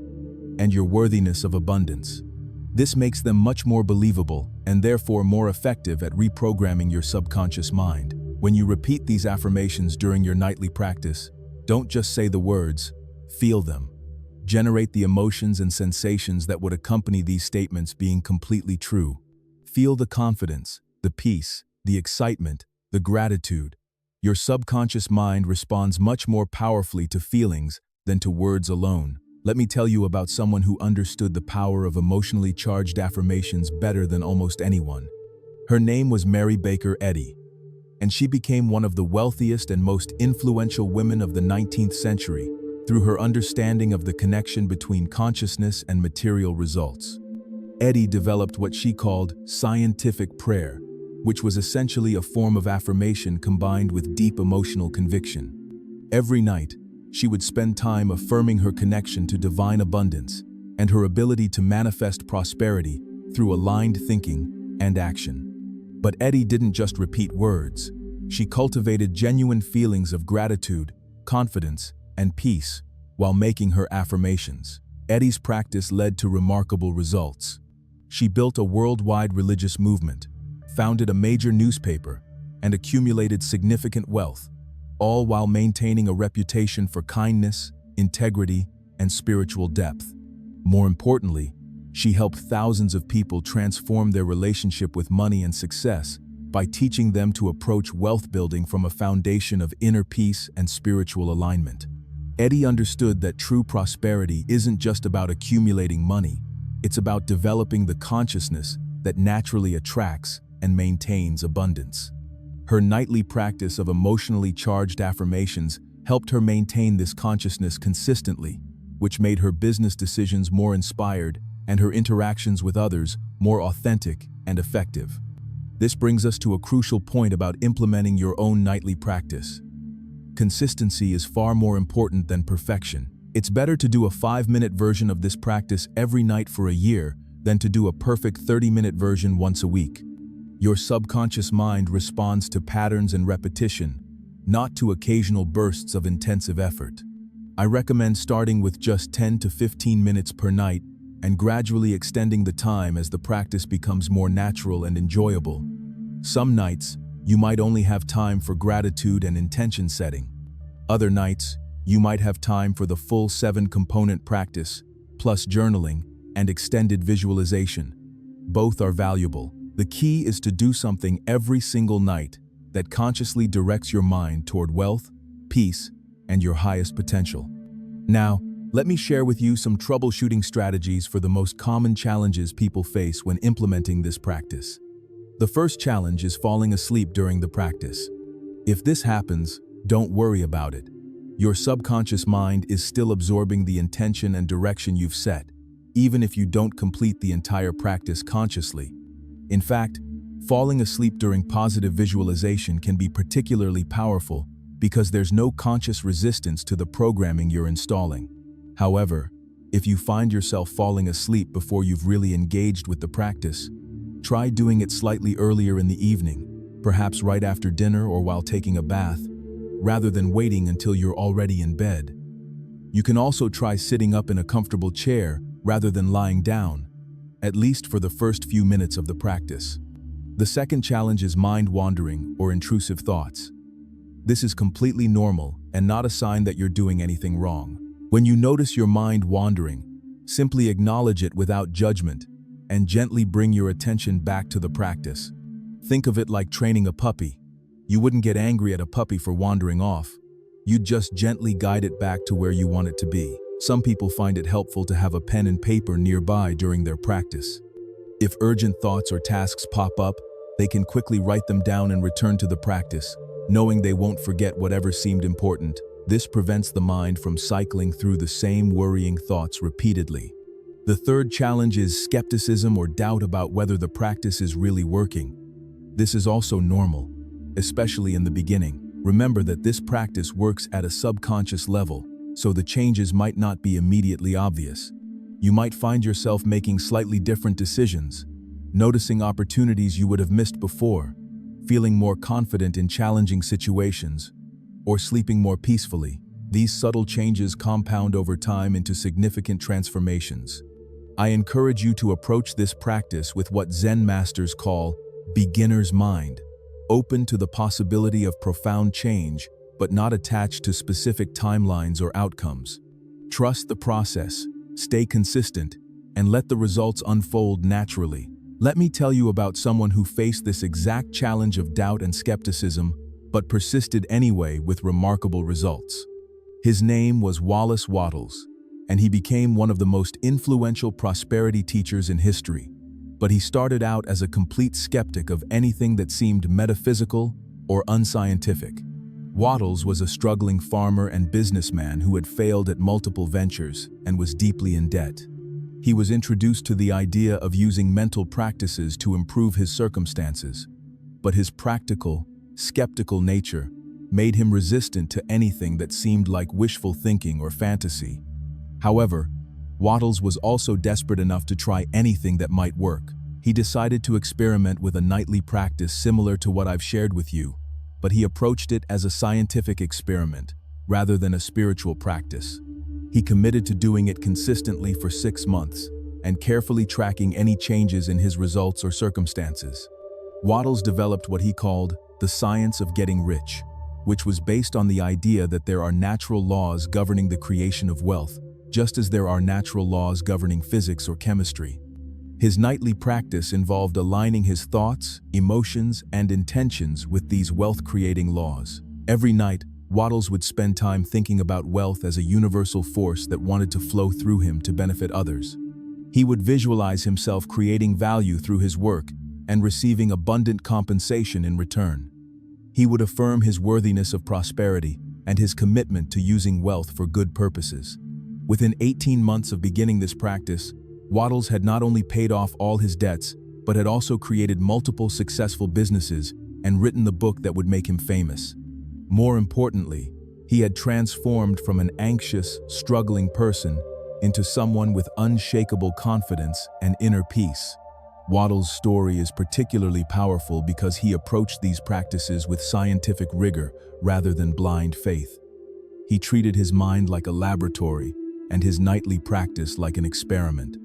Speaker 1: and your worthiness of abundance. This makes them much more believable and therefore more effective at reprogramming your subconscious mind. When you repeat these affirmations during your nightly practice, don't just say the words, feel them. Generate the emotions and sensations that would accompany these statements being completely true. Feel the confidence, the peace, the excitement, the gratitude. Your subconscious mind responds much more powerfully to feelings than to words alone. Let me tell you about someone who understood the power of emotionally charged affirmations better than almost anyone. Her name was Mary Baker Eddy, and she became one of the wealthiest and most influential women of the 19th century through her understanding of the connection between consciousness and material results. Eddy developed what she called scientific prayer, which was essentially a form of affirmation combined with deep emotional conviction. Every night, she would spend time affirming her connection to divine abundance and her ability to manifest prosperity through aligned thinking and action. But Eddy didn't just repeat words. She cultivated genuine feelings of gratitude, confidence, and peace while making her affirmations. Eddy's practice led to remarkable results. She built a worldwide religious movement, founded a major newspaper, and accumulated significant wealth, all while maintaining a reputation for kindness, integrity, and spiritual depth. More importantly, she helped thousands of people transform their relationship with money and success by teaching them to approach wealth building from a foundation of inner peace and spiritual alignment. Eddy understood that true prosperity isn't just about accumulating money, it's about developing the consciousness that naturally attracts and maintains abundance. Her nightly practice of emotionally charged affirmations helped her maintain this consciousness consistently, which made her business decisions more inspired and her interactions with others more authentic and effective. This brings us to a crucial point about implementing your own nightly practice. Consistency is far more important than perfection. It's better to do a 5-minute version of this practice every night for a year than to do a perfect 30-minute version once a week. Your subconscious mind responds to patterns and repetition, not to occasional bursts of intensive effort. I recommend starting with just 10 to 15 minutes per night and gradually extending the time as the practice becomes more natural and enjoyable. Some nights, you might only have time for gratitude and intention setting. Other nights, you might have time for the full 7-component practice, plus journaling and extended visualization. Both are valuable. The key is to do something every single night that consciously directs your mind toward wealth, peace, and your highest potential. Now, let me share with you some troubleshooting strategies for the most common challenges people face when implementing this practice. The first challenge is falling asleep during the practice. If this happens, don't worry about it. Your subconscious mind is still absorbing the intention and direction you've set, even if you don't complete the entire practice consciously. In fact, falling asleep during positive visualization can be particularly powerful because there's no conscious resistance to the programming you're installing. However, if you find yourself falling asleep before you've really engaged with the practice, try doing it slightly earlier in the evening, perhaps right after dinner or while taking a bath, rather than waiting until you're already in bed. You can also try sitting up in a comfortable chair rather than lying down, at least for the first few minutes of the practice. The second challenge is mind wandering or intrusive thoughts. This is completely normal and not a sign that you're doing anything wrong. When you notice your mind wandering, simply acknowledge it without judgment and gently bring your attention back to the practice. Think of it like training a puppy. You wouldn't get angry at a puppy for wandering off. You'd just gently guide it back to where you want it to be. Some people find it helpful to have a pen and paper nearby during their practice. If urgent thoughts or tasks pop up, they can quickly write them down and return to the practice, knowing they won't forget whatever seemed important. This prevents the mind from cycling through the same worrying thoughts repeatedly. The third challenge is skepticism or doubt about whether the practice is really working. This is also normal, especially in the beginning. Remember that this practice works at a subconscious level, so the changes might not be immediately obvious. You might find yourself making slightly different decisions, noticing opportunities you would have missed before, feeling more confident in challenging situations, or sleeping more peacefully. These subtle changes compound over time into significant transformations. I encourage you to approach this practice with what Zen masters call beginner's mind, open to the possibility of profound change, but not attached to specific timelines or outcomes. Trust the process, stay consistent, and let the results unfold naturally. Let me tell you about someone who faced this exact challenge of doubt and skepticism, but persisted anyway with remarkable results. His name was Wallace Wattles, and he became one of the most influential prosperity teachers in history. But he started out as a complete skeptic of anything that seemed metaphysical or unscientific. Wattles was a struggling farmer and businessman who had failed at multiple ventures and was deeply in debt. He was introduced to the idea of using mental practices to improve his circumstances, but his practical, skeptical nature made him resistant to anything that seemed like wishful thinking or fantasy. However, Wattles was also desperate enough to try anything that might work. He decided to experiment with a nightly practice similar to what I've shared with you, but he approached it as a scientific experiment rather than a spiritual practice. He committed to doing it consistently for 6 months and carefully tracking any changes in his results or circumstances. Wattles developed what he called the science of getting rich, which was based on the idea that there are natural laws governing the creation of wealth, just as there are natural laws governing physics or chemistry. His nightly practice involved aligning his thoughts, emotions, and intentions with these wealth-creating laws. Every night, Wattles would spend time thinking about wealth as a universal force that wanted to flow through him to benefit others. He would visualize himself creating value through his work and receiving abundant compensation in return. He would affirm his worthiness of prosperity and his commitment to using wealth for good purposes. Within 18 months of beginning this practice, Wattles had not only paid off all his debts, but had also created multiple successful businesses and written the book that would make him famous. More importantly, he had transformed from an anxious, struggling person into someone with unshakable confidence and inner peace. Wattles' story is particularly powerful because he approached these practices with scientific rigor rather than blind faith. He treated his mind like a laboratory and his nightly practice like an experiment.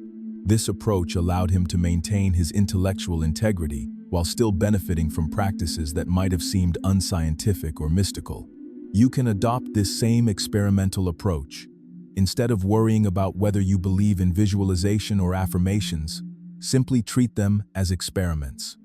Speaker 1: This approach allowed him to maintain his intellectual integrity while still benefiting from practices that might have seemed unscientific or mystical. You can adopt this same experimental approach. Instead of worrying about whether you believe in visualization or affirmations, simply treat them as experiments.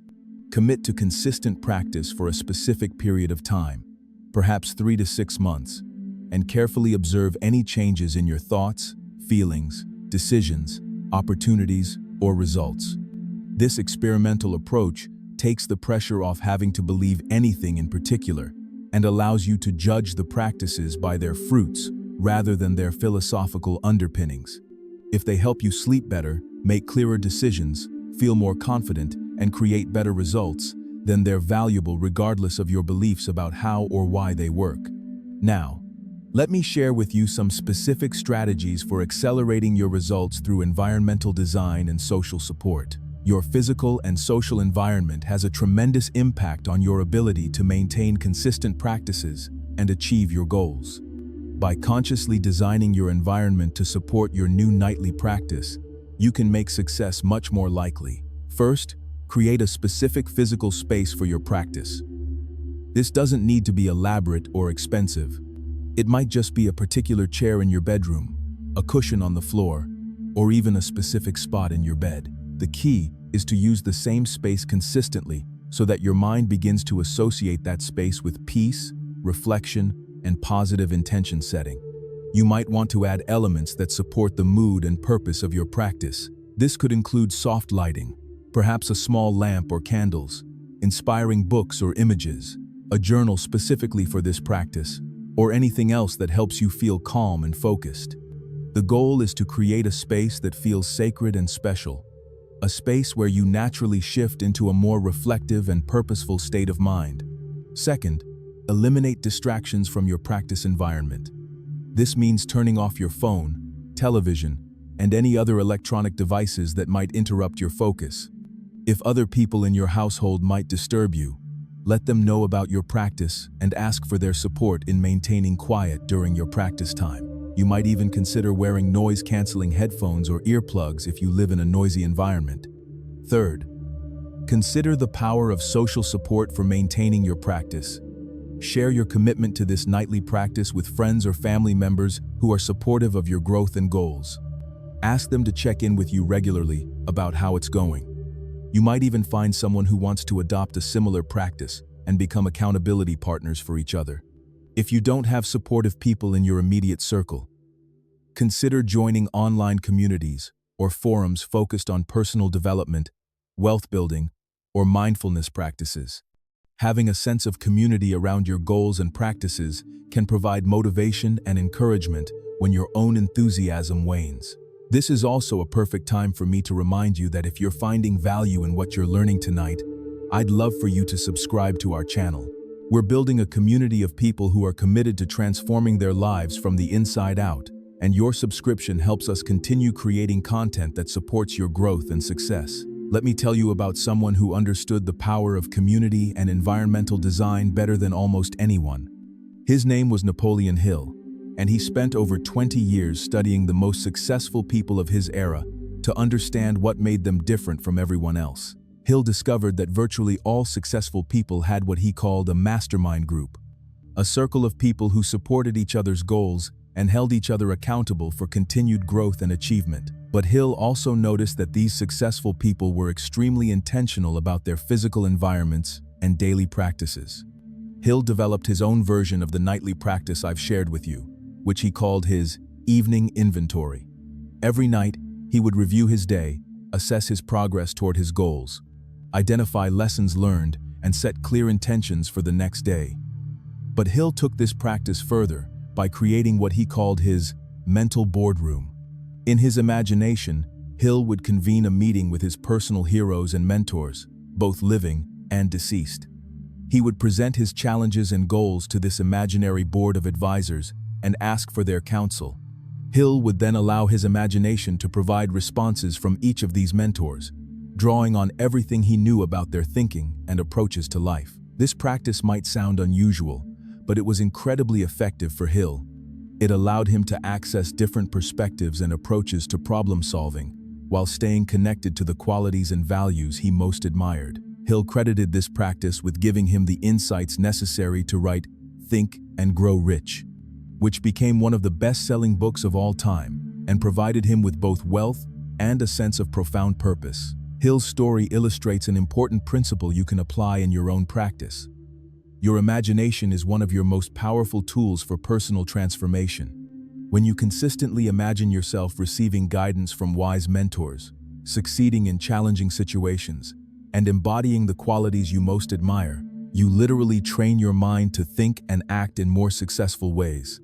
Speaker 1: Commit to consistent practice for a specific period of time, perhaps 3 to 6 months, and carefully observe any changes in your thoughts, feelings, decisions, opportunities, or results. This experimental approach takes the pressure off having to believe anything in particular and allows you to judge the practices by their fruits rather than their philosophical underpinnings. If they help you sleep better, make clearer decisions, feel more confident, and create better results, then they're valuable regardless of your beliefs about how or why they work. Now, let me share with you some specific strategies for accelerating your results through environmental design and social support. Your physical and social environment has a tremendous impact on your ability to maintain consistent practices and achieve your goals. By consciously designing your environment to support your new nightly practice, you can make success much more likely. First, create a specific physical space for your practice. This doesn't need to be elaborate or expensive. It might just be a particular chair in your bedroom, a cushion on the floor, or even a specific spot in your bed. The key is to use the same space consistently so that your mind begins to associate that space with peace, reflection, and positive intention setting. You might want to add elements that support the mood and purpose of your practice. This could include soft lighting, perhaps a small lamp or candles, inspiring books or images, a journal specifically for this practice, or anything else that helps you feel calm and focused. The goal is to create a space that feels sacred and special, a space where you naturally shift into a more reflective and purposeful state of mind. Second, eliminate distractions from your practice environment. This means turning off your phone, television, and any other electronic devices that might interrupt your focus. If other people in your household might disturb you, let them know about your practice and ask for their support in maintaining quiet during your practice time. You might even consider wearing noise-canceling headphones or earplugs if you live in a noisy environment. Third, consider the power of social support for maintaining your practice. Share your commitment to this nightly practice with friends or family members who are supportive of your growth and goals. Ask them to check in with you regularly about how it's going. You might even find someone who wants to adopt a similar practice and become accountability partners for each other. If you don't have supportive people in your immediate circle, consider joining online communities or forums focused on personal development, wealth building, or mindfulness practices. Having a sense of community around your goals and practices can provide motivation and encouragement when your own enthusiasm wanes. This is also a perfect time for me to remind you that if you're finding value in what you're learning tonight, I'd love for you to subscribe to our channel. We're building a community of people who are committed to transforming their lives from the inside out, and your subscription helps us continue creating content that supports your growth and success. Let me tell you about someone who understood the power of community and environmental design better than almost anyone. His name was Napoleon Hill, and he spent over 20 years studying the most successful people of his era to understand what made them different from everyone else. Hill discovered that virtually all successful people had what he called a mastermind group, a circle of people who supported each other's goals and held each other accountable for continued growth and achievement. But Hill also noticed that these successful people were extremely intentional about their physical environments and daily practices. Hill developed his own version of the nightly practice I've shared with you, which he called his evening inventory. Every night, he would review his day, assess his progress toward his goals, identify lessons learned, and set clear intentions for the next day. But Hill took this practice further by creating what he called his mental boardroom. In his imagination, Hill would convene a meeting with his personal heroes and mentors, both living and deceased. He would present his challenges and goals to this imaginary board of advisors and ask for their counsel. Hill would then allow his imagination to provide responses from each of these mentors, drawing on everything he knew about their thinking and approaches to life. This practice might sound unusual, but it was incredibly effective for Hill. It allowed him to access different perspectives and approaches to problem solving, while staying connected to the qualities and values he most admired. Hill credited this practice with giving him the insights necessary to write Think and Grow Rich, which became one of the best-selling books of all time and provided him with both wealth and a sense of profound purpose. Hill's story illustrates an important principle you can apply in your own practice. Your imagination is one of your most powerful tools for personal transformation. When you consistently imagine yourself receiving guidance from wise mentors, succeeding in challenging situations, and embodying the qualities you most admire, you literally train your mind to think and act in more successful ways.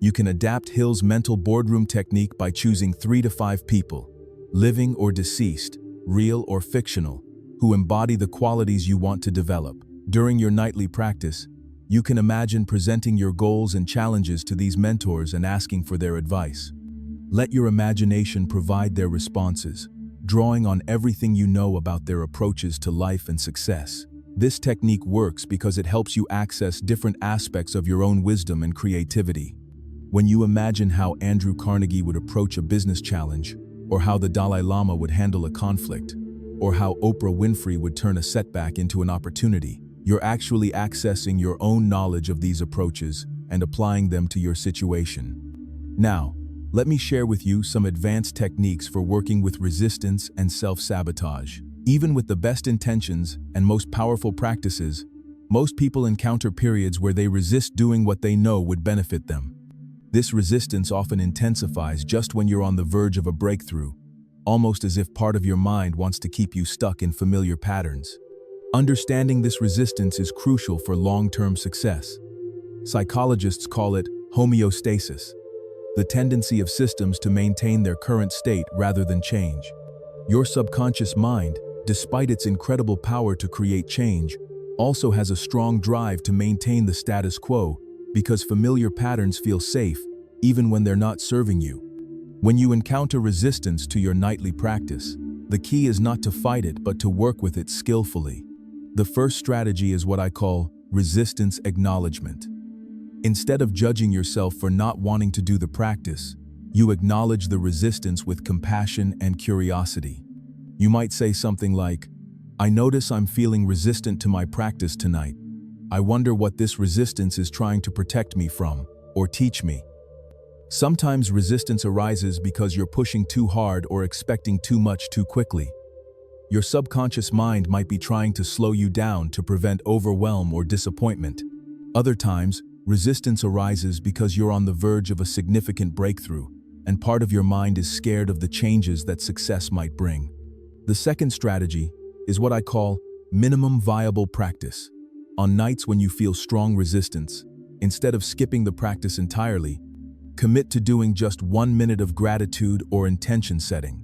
Speaker 1: You can adapt Hill's mental boardroom technique by choosing 3 to 5 people, living or deceased, real or fictional, who embody the qualities you want to develop. During your nightly practice, you can imagine presenting your goals and challenges to these mentors and asking for their advice. Let your imagination provide their responses, drawing on everything you know about their approaches to life and success. This technique works because it helps you access different aspects of your own wisdom and creativity. When you imagine how Andrew Carnegie would approach a business challenge, or how the Dalai Lama would handle a conflict, or how Oprah Winfrey would turn a setback into an opportunity, you're actually accessing your own knowledge of these approaches and applying them to your situation. Now, let me share with you some advanced techniques for working with resistance and self-sabotage. Even with the best intentions and most powerful practices, most people encounter periods where they resist doing what they know would benefit them. This resistance often intensifies just when you're on the verge of a breakthrough, almost as if part of your mind wants to keep you stuck in familiar patterns. Understanding this resistance is crucial for long-term success. Psychologists call it homeostasis, the tendency of systems to maintain their current state rather than change. Your subconscious mind, despite its incredible power to create change, also has a strong drive to maintain the status quo because familiar patterns feel safe even when they're not serving you. When you encounter resistance to your nightly practice, the key is not to fight it but to work with it skillfully. The first strategy is what I call resistance acknowledgement. Instead of judging yourself for not wanting to do the practice, you acknowledge the resistance with compassion and curiosity. You might say something like, "I notice I'm feeling resistant to my practice tonight. I wonder what this resistance is trying to protect me from or teach me." Sometimes resistance arises because you're pushing too hard or expecting too much too quickly. Your subconscious mind might be trying to slow you down to prevent overwhelm or disappointment. Other times, resistance arises because you're on the verge of a significant breakthrough, and part of your mind is scared of the changes that success might bring. The second strategy is what I call minimum viable practice. On nights when you feel strong resistance, instead of skipping the practice entirely, commit to doing just 1 minute of gratitude or intention setting.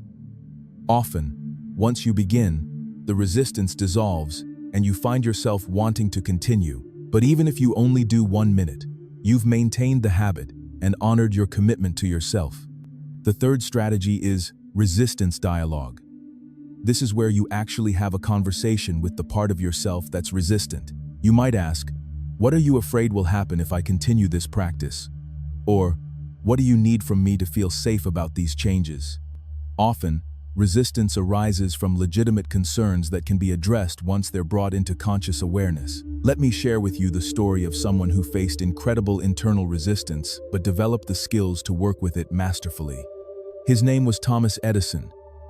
Speaker 1: Often, once you begin, the resistance dissolves and you find yourself wanting to continue. But even if you only do 1 minute, you've maintained the habit and honored your commitment to yourself. The third strategy is resistance dialogue. This is where you actually have a conversation with the part of yourself that's resistant. You might ask, "What are you afraid will happen if I continue this practice?" Or, "What do you need from me to feel safe about these changes?" Often, resistance arises from legitimate concerns that can be addressed once they're brought into conscious awareness. Let me share with you the story of someone who faced incredible internal resistance but developed the skills to work with it masterfully. His name was Thomas Edison,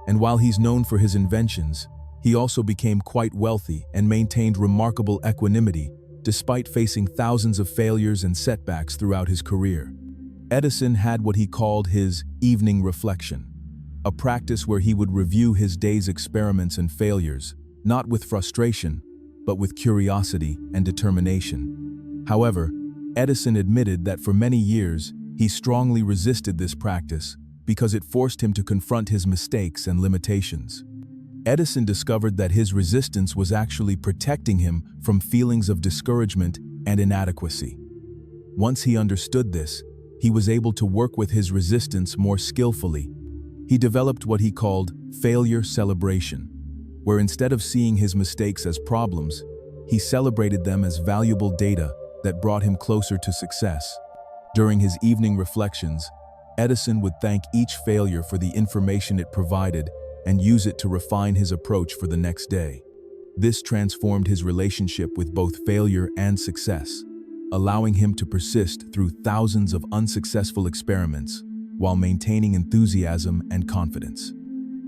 Speaker 1: and while he's known for his inventions, he also became quite wealthy and maintained remarkable equanimity despite facing thousands of failures and setbacks throughout his career. Edison had what he called his evening reflection, a practice where he would review his day's experiments and failures, not with frustration, but with curiosity and determination. However, Edison admitted that for many years, he strongly resisted this practice because it forced him to confront his mistakes and limitations. Edison discovered that his resistance was actually protecting him from feelings of discouragement and inadequacy. Once he understood this, he was able to work with his resistance more skillfully. He developed what he called failure celebration, where instead of seeing his mistakes as problems, he celebrated them as valuable data that brought him closer to success. During his evening reflections, Edison would thank each failure for the information it provided and use it to refine his approach for the next day. This transformed his relationship with both failure and success, allowing him to persist through thousands of unsuccessful experiments while maintaining enthusiasm and confidence.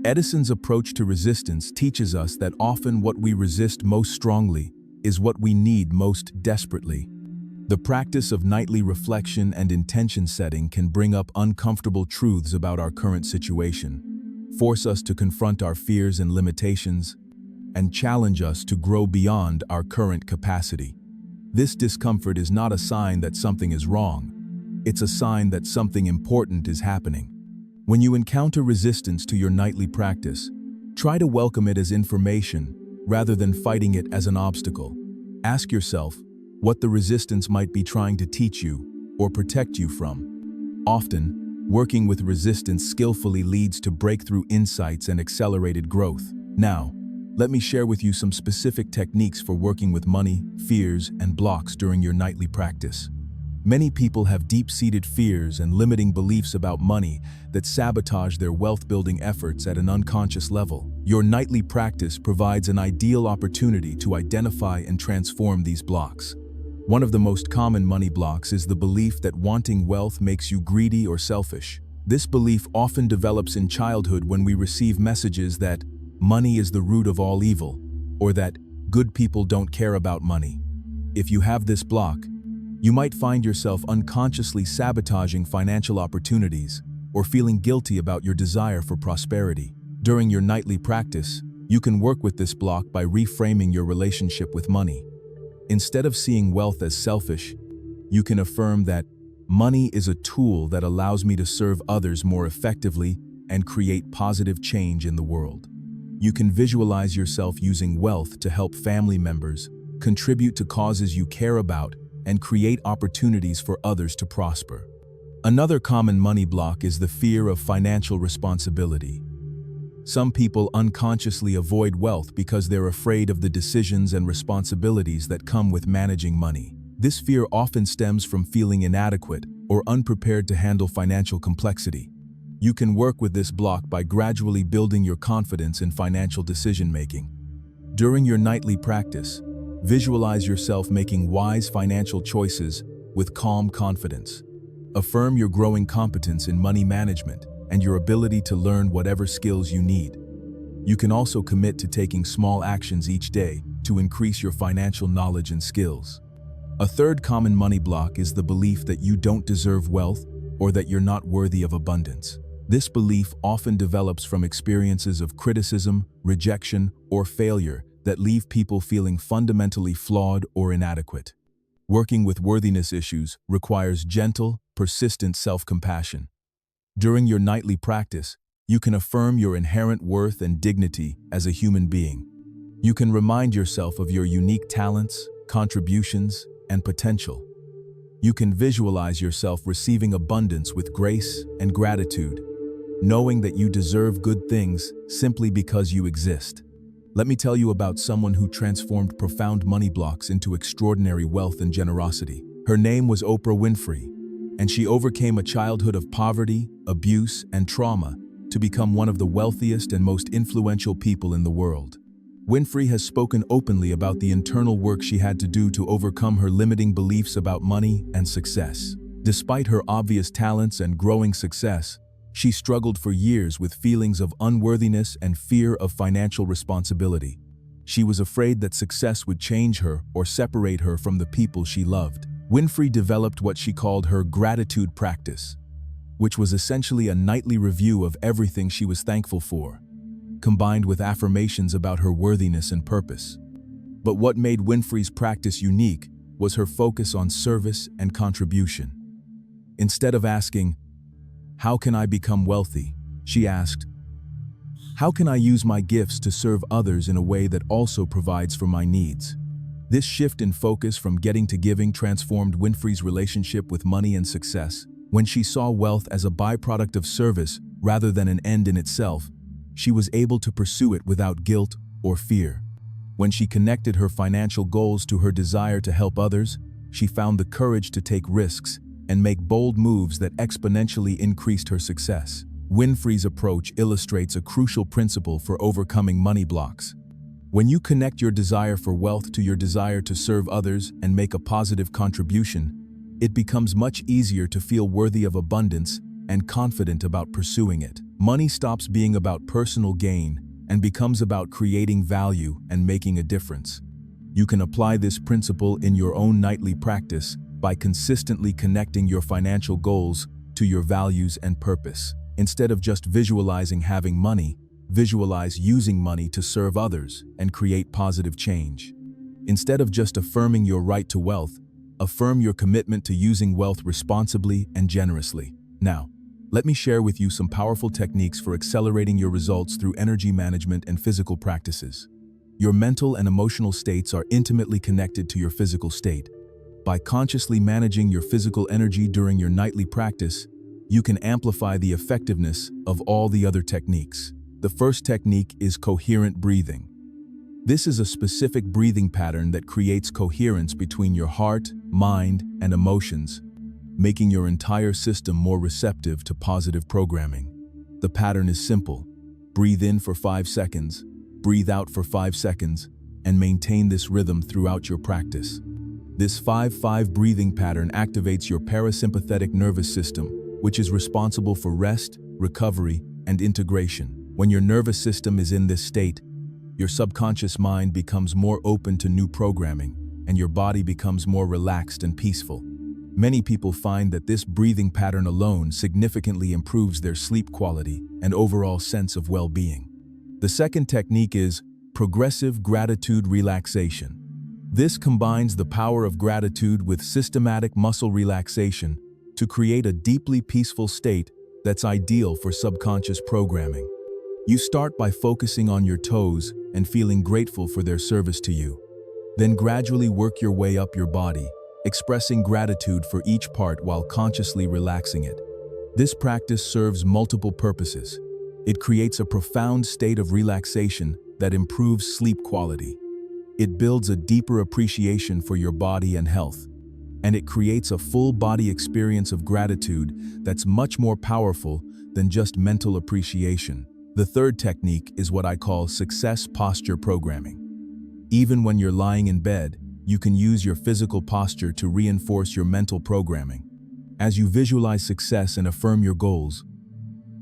Speaker 1: Edison's approach to resistance teaches us that often what we resist most strongly is what we need most desperately. The practice of nightly reflection and intention setting can bring up uncomfortable truths about our current situation, force us to confront our fears and limitations, and challenge us to grow beyond our current capacity. This discomfort is not a sign that something is wrong. It's a sign that something important is happening. When you encounter resistance to your nightly practice, try to welcome it as information rather than fighting it as an obstacle. Ask yourself what the resistance might be trying to teach you or protect you from. Often, working with resistance skillfully leads to breakthrough insights and accelerated growth. Now, let me share with you some specific techniques for working with money, fears, and blocks during your nightly practice. Many people have deep-seated fears and limiting beliefs about money that sabotage their wealth-building efforts at an unconscious level. Your nightly practice provides an ideal opportunity to identify and transform these blocks. One of the most common money blocks is the belief that wanting wealth makes you greedy or selfish. This belief often develops in childhood when we receive messages that money is the root of all evil, or that good people don't care about money. If you have this block, you might find yourself unconsciously sabotaging financial opportunities or feeling guilty about your desire for prosperity. During your nightly practice, You can work with this block by reframing your relationship with money. Instead of seeing wealth as selfish, you can affirm that money is a tool that allows me to serve others more effectively and create positive change in the world. You can visualize yourself using wealth to help family members, contribute to causes you care about, and create opportunities for others to prosper. Another common money block is the fear of financial responsibility. Some people unconsciously avoid wealth because they're afraid of the decisions and responsibilities that come with managing money. This fear often stems from feeling inadequate or unprepared to handle financial complexity. You can work with this block by gradually building your confidence in financial decision-making. During your nightly practice, visualize yourself making wise financial choices with calm confidence. Affirm your growing competence in money management and your ability to learn whatever skills you need. You can also commit to taking small actions each day to increase your financial knowledge and skills. A third common money block is the belief that you don't deserve wealth or that you're not worthy of abundance. This belief often develops from experiences of criticism, rejection, or failure that leave people feeling fundamentally flawed or inadequate. Working with worthiness issues requires gentle, persistent self-compassion. During your nightly practice, you can affirm your inherent worth and dignity as a human being. You can remind yourself of your unique talents, contributions, and potential. You can visualize yourself receiving abundance with grace and gratitude, knowing that you deserve good things simply because you exist. Let me tell you about someone who transformed profound money blocks into extraordinary wealth and generosity. Her name was Oprah Winfrey, and she overcame a childhood of poverty, abuse, and trauma to become one of the wealthiest and most influential people in the world. Winfrey has spoken openly about the internal work she had to do to overcome her limiting beliefs about money and success. Despite her obvious talents and growing success, she struggled for years with feelings of unworthiness and fear of financial responsibility. She was afraid that success would change her or separate her from the people she loved. Winfrey developed what she called her gratitude practice, which was essentially a nightly review of everything she was thankful for, combined with affirmations about her worthiness and purpose. But what made Winfrey's practice unique was her focus on service and contribution. Instead of asking, "How can I become wealthy?" she asked, "How can I use my gifts to serve others in a way that also provides for my needs?" This shift in focus from getting to giving transformed Winfrey's relationship with money and success. When she saw wealth as a byproduct of service rather than an end in itself, she was able to pursue it without guilt or fear. When she connected her financial goals to her desire to help others, she found the courage to take risks and make bold moves that exponentially increased her success. Winfrey's approach illustrates a crucial principle for overcoming money blocks. When you connect your desire for wealth to your desire to serve others and make a positive contribution, it becomes much easier to feel worthy of abundance and confident about pursuing it. Money stops being about personal gain and becomes about creating value and making a difference. You can apply this principle in your own nightly practice by consistently connecting your financial goals to your values and purpose. Instead of just visualizing having money, visualize using money to serve others and create positive change. Instead of just affirming your right to wealth, affirm your commitment to using wealth responsibly and generously. Now, let me share with you some powerful techniques for accelerating your results through energy management and physical practices. Your mental and emotional states are intimately connected to your physical state. By consciously managing your physical energy during your nightly practice, you can amplify the effectiveness of all the other techniques. The first technique is coherent breathing. This is a specific breathing pattern that creates coherence between your heart, mind, and emotions, making your entire system more receptive to positive programming. The pattern is simple. Breathe in for 5 seconds, breathe out for 5 seconds, and maintain this rhythm throughout your practice. This 5-5 breathing pattern activates your parasympathetic nervous system, which is responsible for rest, recovery, and integration. When your nervous system is in this state, your subconscious mind becomes more open to new programming, and your body becomes more relaxed and peaceful. Many people find that this breathing pattern alone significantly improves their sleep quality and overall sense of well-being. The second technique is progressive gratitude relaxation. This combines the power of gratitude with systematic muscle relaxation to create a deeply peaceful state that's ideal for subconscious programming. You start by focusing on your toes and feeling grateful for their service to you. Then gradually work your way up your body, expressing gratitude for each part while consciously relaxing it. This practice serves multiple purposes. It creates a profound state of relaxation that improves sleep quality. It builds a deeper appreciation for your body and health. And it creates a full-body experience of gratitude that's much more powerful than just mental appreciation. The third technique is what I call success posture programming. Even when you're lying in bed, you can use your physical posture to reinforce your mental programming. As you visualize success and affirm your goals,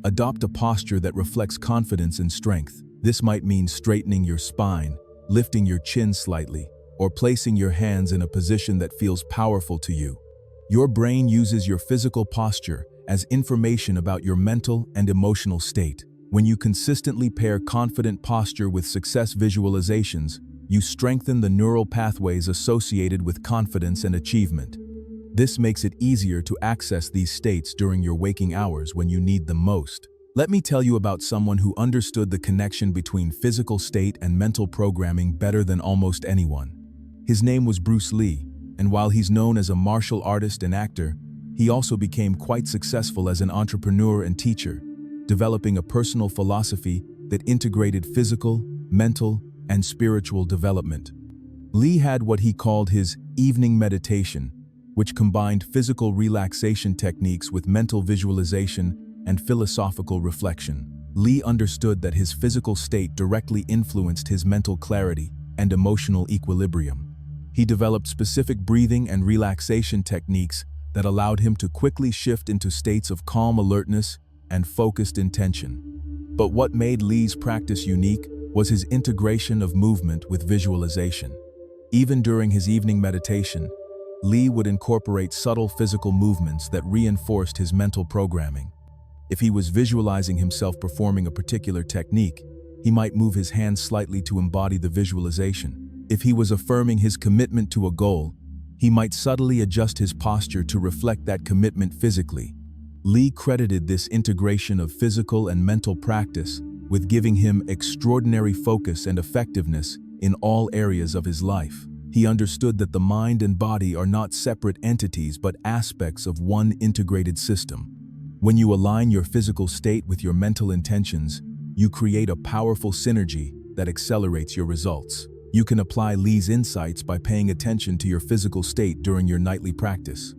Speaker 1: adopt a posture that reflects confidence and strength. This might mean straightening your spine, lifting your chin slightly, or placing your hands in a position that feels powerful to you. Your brain uses your physical posture as information about your mental and emotional state. When you consistently pair confident posture with success visualizations, you strengthen the neural pathways associated with confidence and achievement. This makes it easier to access these states during your waking hours when you need them most. Let me tell you about someone who understood the connection between physical state and mental programming better than almost anyone. His name was Bruce Lee, and while he's known as a martial artist and actor, he also became quite successful as an entrepreneur and teacher, developing a personal philosophy that integrated physical, mental, and spiritual development. Lee had what he called his evening meditation, which combined physical relaxation techniques with mental visualization and philosophical reflection. Lee understood that his physical state directly influenced his mental clarity and emotional equilibrium. He developed specific breathing and relaxation techniques that allowed him to quickly shift into states of calm alertness and focused intention. But what made Lee's practice unique was his integration of movement with visualization. Even during his evening meditation, Lee would incorporate subtle physical movements that reinforced his mental programming. If he was visualizing himself performing a particular technique, he might move his hands slightly to embody the visualization. If he was affirming his commitment to a goal, he might subtly adjust his posture to reflect that commitment physically. Lee credited this integration of physical and mental practice with giving him extraordinary focus and effectiveness in all areas of his life. He understood that the mind and body are not separate entities but aspects of one integrated system. When you align your physical state with your mental intentions, you create a powerful synergy that accelerates your results. You can apply Lee's insights by paying attention to your physical state during your nightly practice.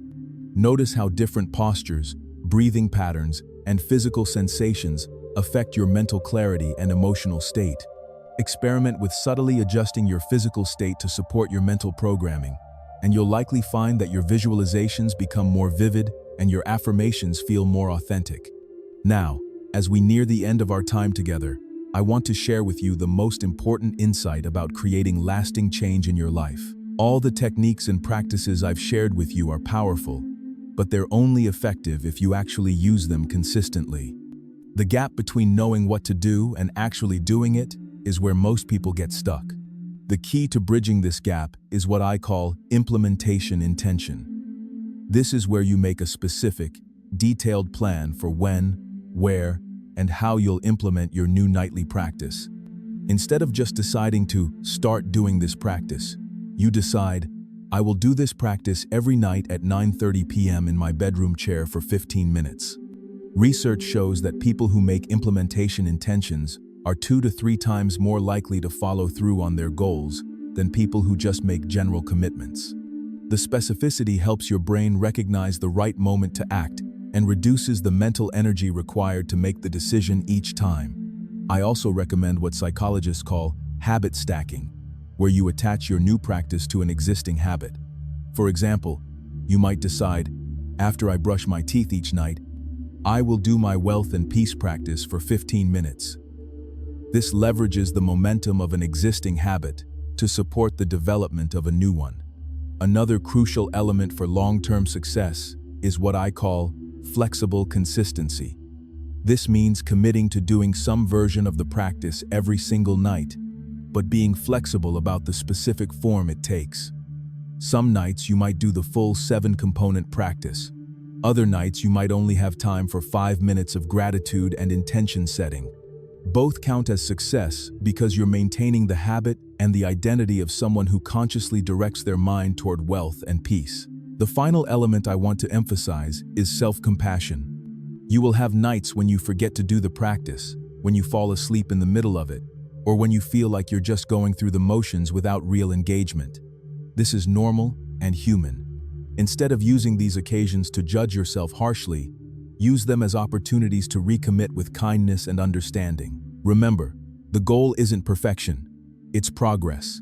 Speaker 1: Notice how different postures, breathing patterns, and physical sensations affect your mental clarity and emotional state. Experiment with subtly adjusting your physical state to support your mental programming, and you'll likely find that your visualizations become more vivid and your affirmations feel more authentic. Now, as we near the end of our time together, I want to share with you the most important insight about creating lasting change in your life. All the techniques and practices I've shared with you are powerful, but they're only effective if you actually use them consistently. The gap between knowing what to do and actually doing it is where most people get stuck. The key to bridging this gap is what I call implementation intention. This is where you make a specific, detailed plan for when, where, and how you'll implement your new nightly practice. Instead of just deciding to start doing this practice, you decide, I will do this practice every night at 9:30 p.m. in my bedroom chair for 15 minutes. Research shows that people who make implementation intentions are 2 to 3 times more likely to follow through on their goals than people who just make general commitments. The specificity helps your brain recognize the right moment to act and reduces the mental energy required to make the decision each time. I also recommend what psychologists call habit stacking, where you attach your new practice to an existing habit. For example, you might decide, after I brush my teeth each night, I will do my wealth and peace practice for 15 minutes. This leverages the momentum of an existing habit to support the development of a new one. Another crucial element for long-term success is what I call flexible consistency. This means committing to doing some version of the practice every single night, but being flexible about the specific form it takes. Some nights you might do the full 7-component practice. Other nights you might only have time for 5 minutes of gratitude and intention setting. Both count as success because you're maintaining the habit and the identity of someone who consciously directs their mind toward wealth and peace. The final element I want to emphasize is self-compassion. You will have nights when you forget to do the practice, when you fall asleep in the middle of it, or when you feel like you're just going through the motions without real engagement. This is normal and human. Instead of using these occasions to judge yourself harshly, use them as opportunities to recommit with kindness and understanding. Remember, the goal isn't perfection, it's progress.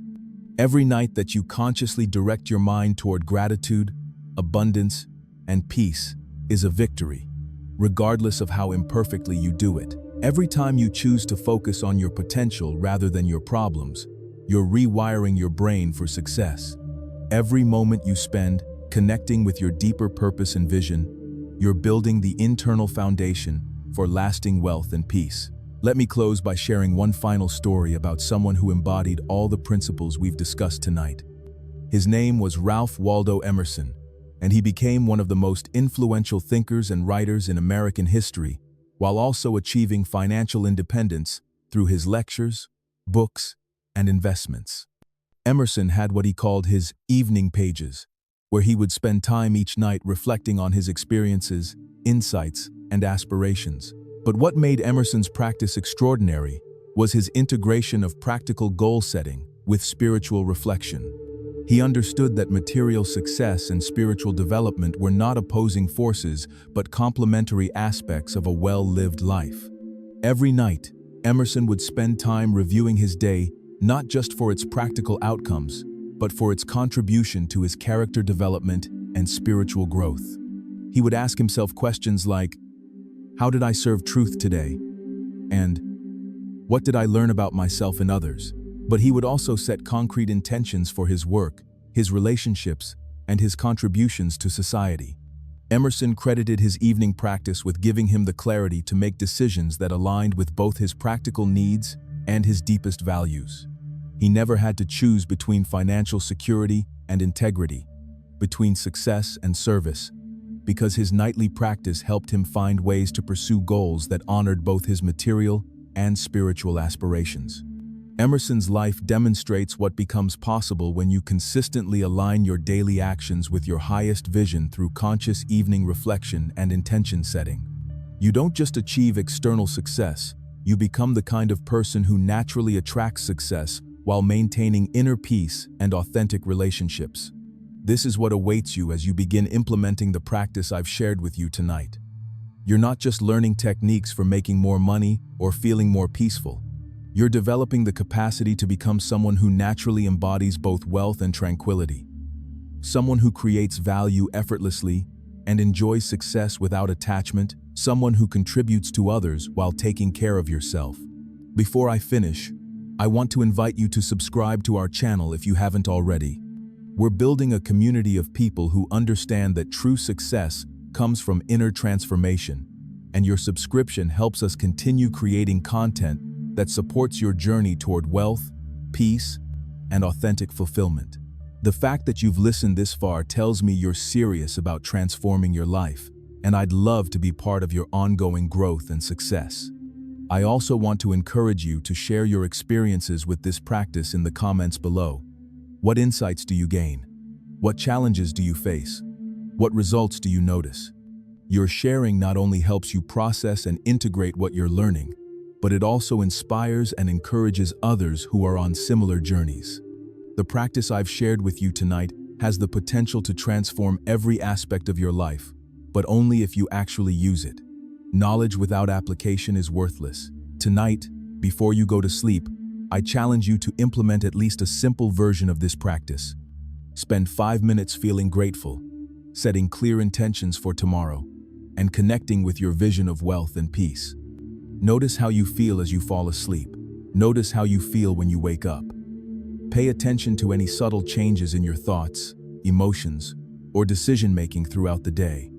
Speaker 1: Every night that you consciously direct your mind toward gratitude, abundance, and peace is a victory, regardless of how imperfectly you do it. Every time you choose to focus on your potential rather than your problems, you're rewiring your brain for success. Every moment you spend connecting with your deeper purpose and vision, you're building the internal foundation for lasting wealth and peace. Let me close by sharing one final story about someone who embodied all the principles we've discussed tonight. His name was Ralph Waldo Emerson, and he became one of the most influential thinkers and writers in American history, while also achieving financial independence through his lectures, books, and investments. Emerson had what he called his evening pages, where he would spend time each night reflecting on his experiences, insights, and aspirations. But what made Emerson's practice extraordinary was his integration of practical goal setting with spiritual reflection. He understood that material success and spiritual development were not opposing forces, but complementary aspects of a well-lived life. Every night, Emerson would spend time reviewing his day, not just for its practical outcomes, but for its contribution to his character development and spiritual growth. He would ask himself questions like, how did I serve truth today? And what did I learn about myself and others? But he would also set concrete intentions for his work, his relationships, and his contributions to society. Emerson credited his evening practice with giving him the clarity to make decisions that aligned with both his practical needs and his deepest values. He never had to choose between financial security and integrity, between success and service, because his nightly practice helped him find ways to pursue goals that honored both his material and spiritual aspirations. Emerson's life demonstrates what becomes possible when you consistently align your daily actions with your highest vision through conscious evening reflection and intention setting. You don't just achieve external success, you become the kind of person who naturally attracts success while maintaining inner peace and authentic relationships. This is what awaits you as you begin implementing the practice I've shared with you tonight. You're not just learning techniques for making more money or feeling more peaceful. You're developing the capacity to become someone who naturally embodies both wealth and tranquility. Someone who creates value effortlessly and enjoys success without attachment. Someone who contributes to others while taking care of yourself. Before I finish, I want to invite you to subscribe to our channel if you haven't already. We're building a community of people who understand that true success comes from inner transformation, and your subscription helps us continue creating content that supports your journey toward wealth, peace, and authentic fulfillment. The fact that you've listened this far tells me you're serious about transforming your life, and I'd love to be part of your ongoing growth and success. I also want to encourage you to share your experiences with this practice in the comments below. What insights do you gain? What challenges do you face? What results do you notice? Your sharing not only helps you process and integrate what you're learning, but it also inspires and encourages others who are on similar journeys. The practice I've shared with you tonight has the potential to transform every aspect of your life, but only if you actually use it. Knowledge without application is worthless. Tonight, before you go to sleep, I challenge you to implement at least a simple version of this practice. Spend 5 minutes feeling grateful, setting clear intentions for tomorrow, and connecting with your vision of wealth and peace. Notice how you feel as you fall asleep. Notice how you feel when you wake up. Pay attention to any subtle changes in your thoughts, emotions, or decision-making throughout the day.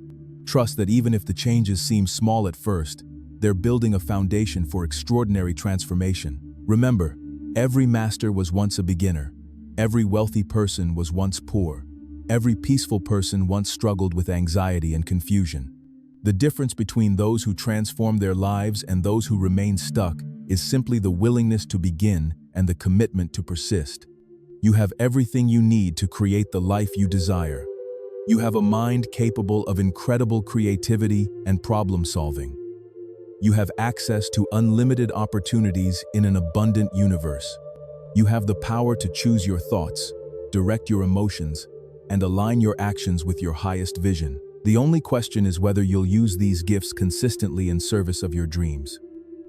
Speaker 1: Trust that even if the changes seem small at first, they're building a foundation for extraordinary transformation. Remember, every master was once a beginner. Every wealthy person was once poor. Every peaceful person once struggled with anxiety and confusion. The difference between those who transform their lives and those who remain stuck is simply the willingness to begin and the commitment to persist. You have everything you need to create the life you desire. You have a mind capable of incredible creativity and problem solving. You have access to unlimited opportunities in an abundant universe. You have the power to choose your thoughts, direct your emotions, and align your actions with your highest vision. The only question is whether you'll use these gifts consistently in service of your dreams.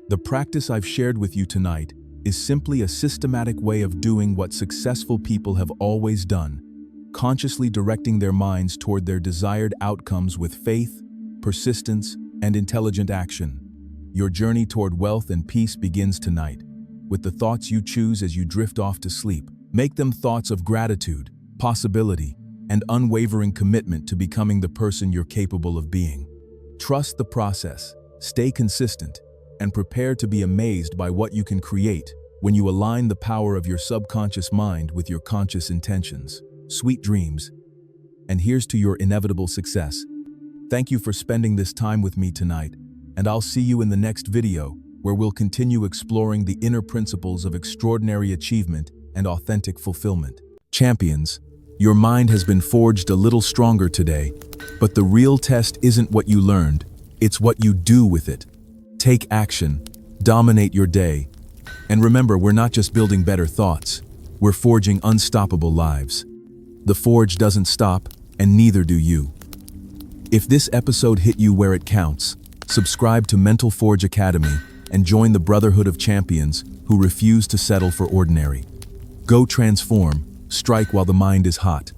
Speaker 1: The practice I've shared with you tonight is simply a systematic way of doing what successful people have always done, consciously directing their minds toward their desired outcomes with faith, persistence, and intelligent action. Your journey toward wealth and peace begins tonight, with the thoughts you choose as you drift off to sleep. Make them thoughts of gratitude, possibility, and unwavering commitment to becoming the person you're capable of being. Trust the process, stay consistent, and prepare to be amazed by what you can create when you align the power of your subconscious mind with your conscious intentions. Sweet dreams, and here's to your inevitable success. Thank you for spending this time with me tonight, and I'll see you in the next video, where we'll continue exploring the inner principles of extraordinary achievement and authentic fulfillment. Champions, your mind has been forged a little stronger today, but the real test isn't what you learned, it's what you do with it. Take action, dominate your day, and remember, we're not just building better thoughts, we're forging unstoppable lives. The forge doesn't stop, and neither do you. If this episode hit you where it counts, subscribe to Mental Forge Academy and join the Brotherhood of Champions who refuse to settle for ordinary. Go transform, strike while the mind is hot.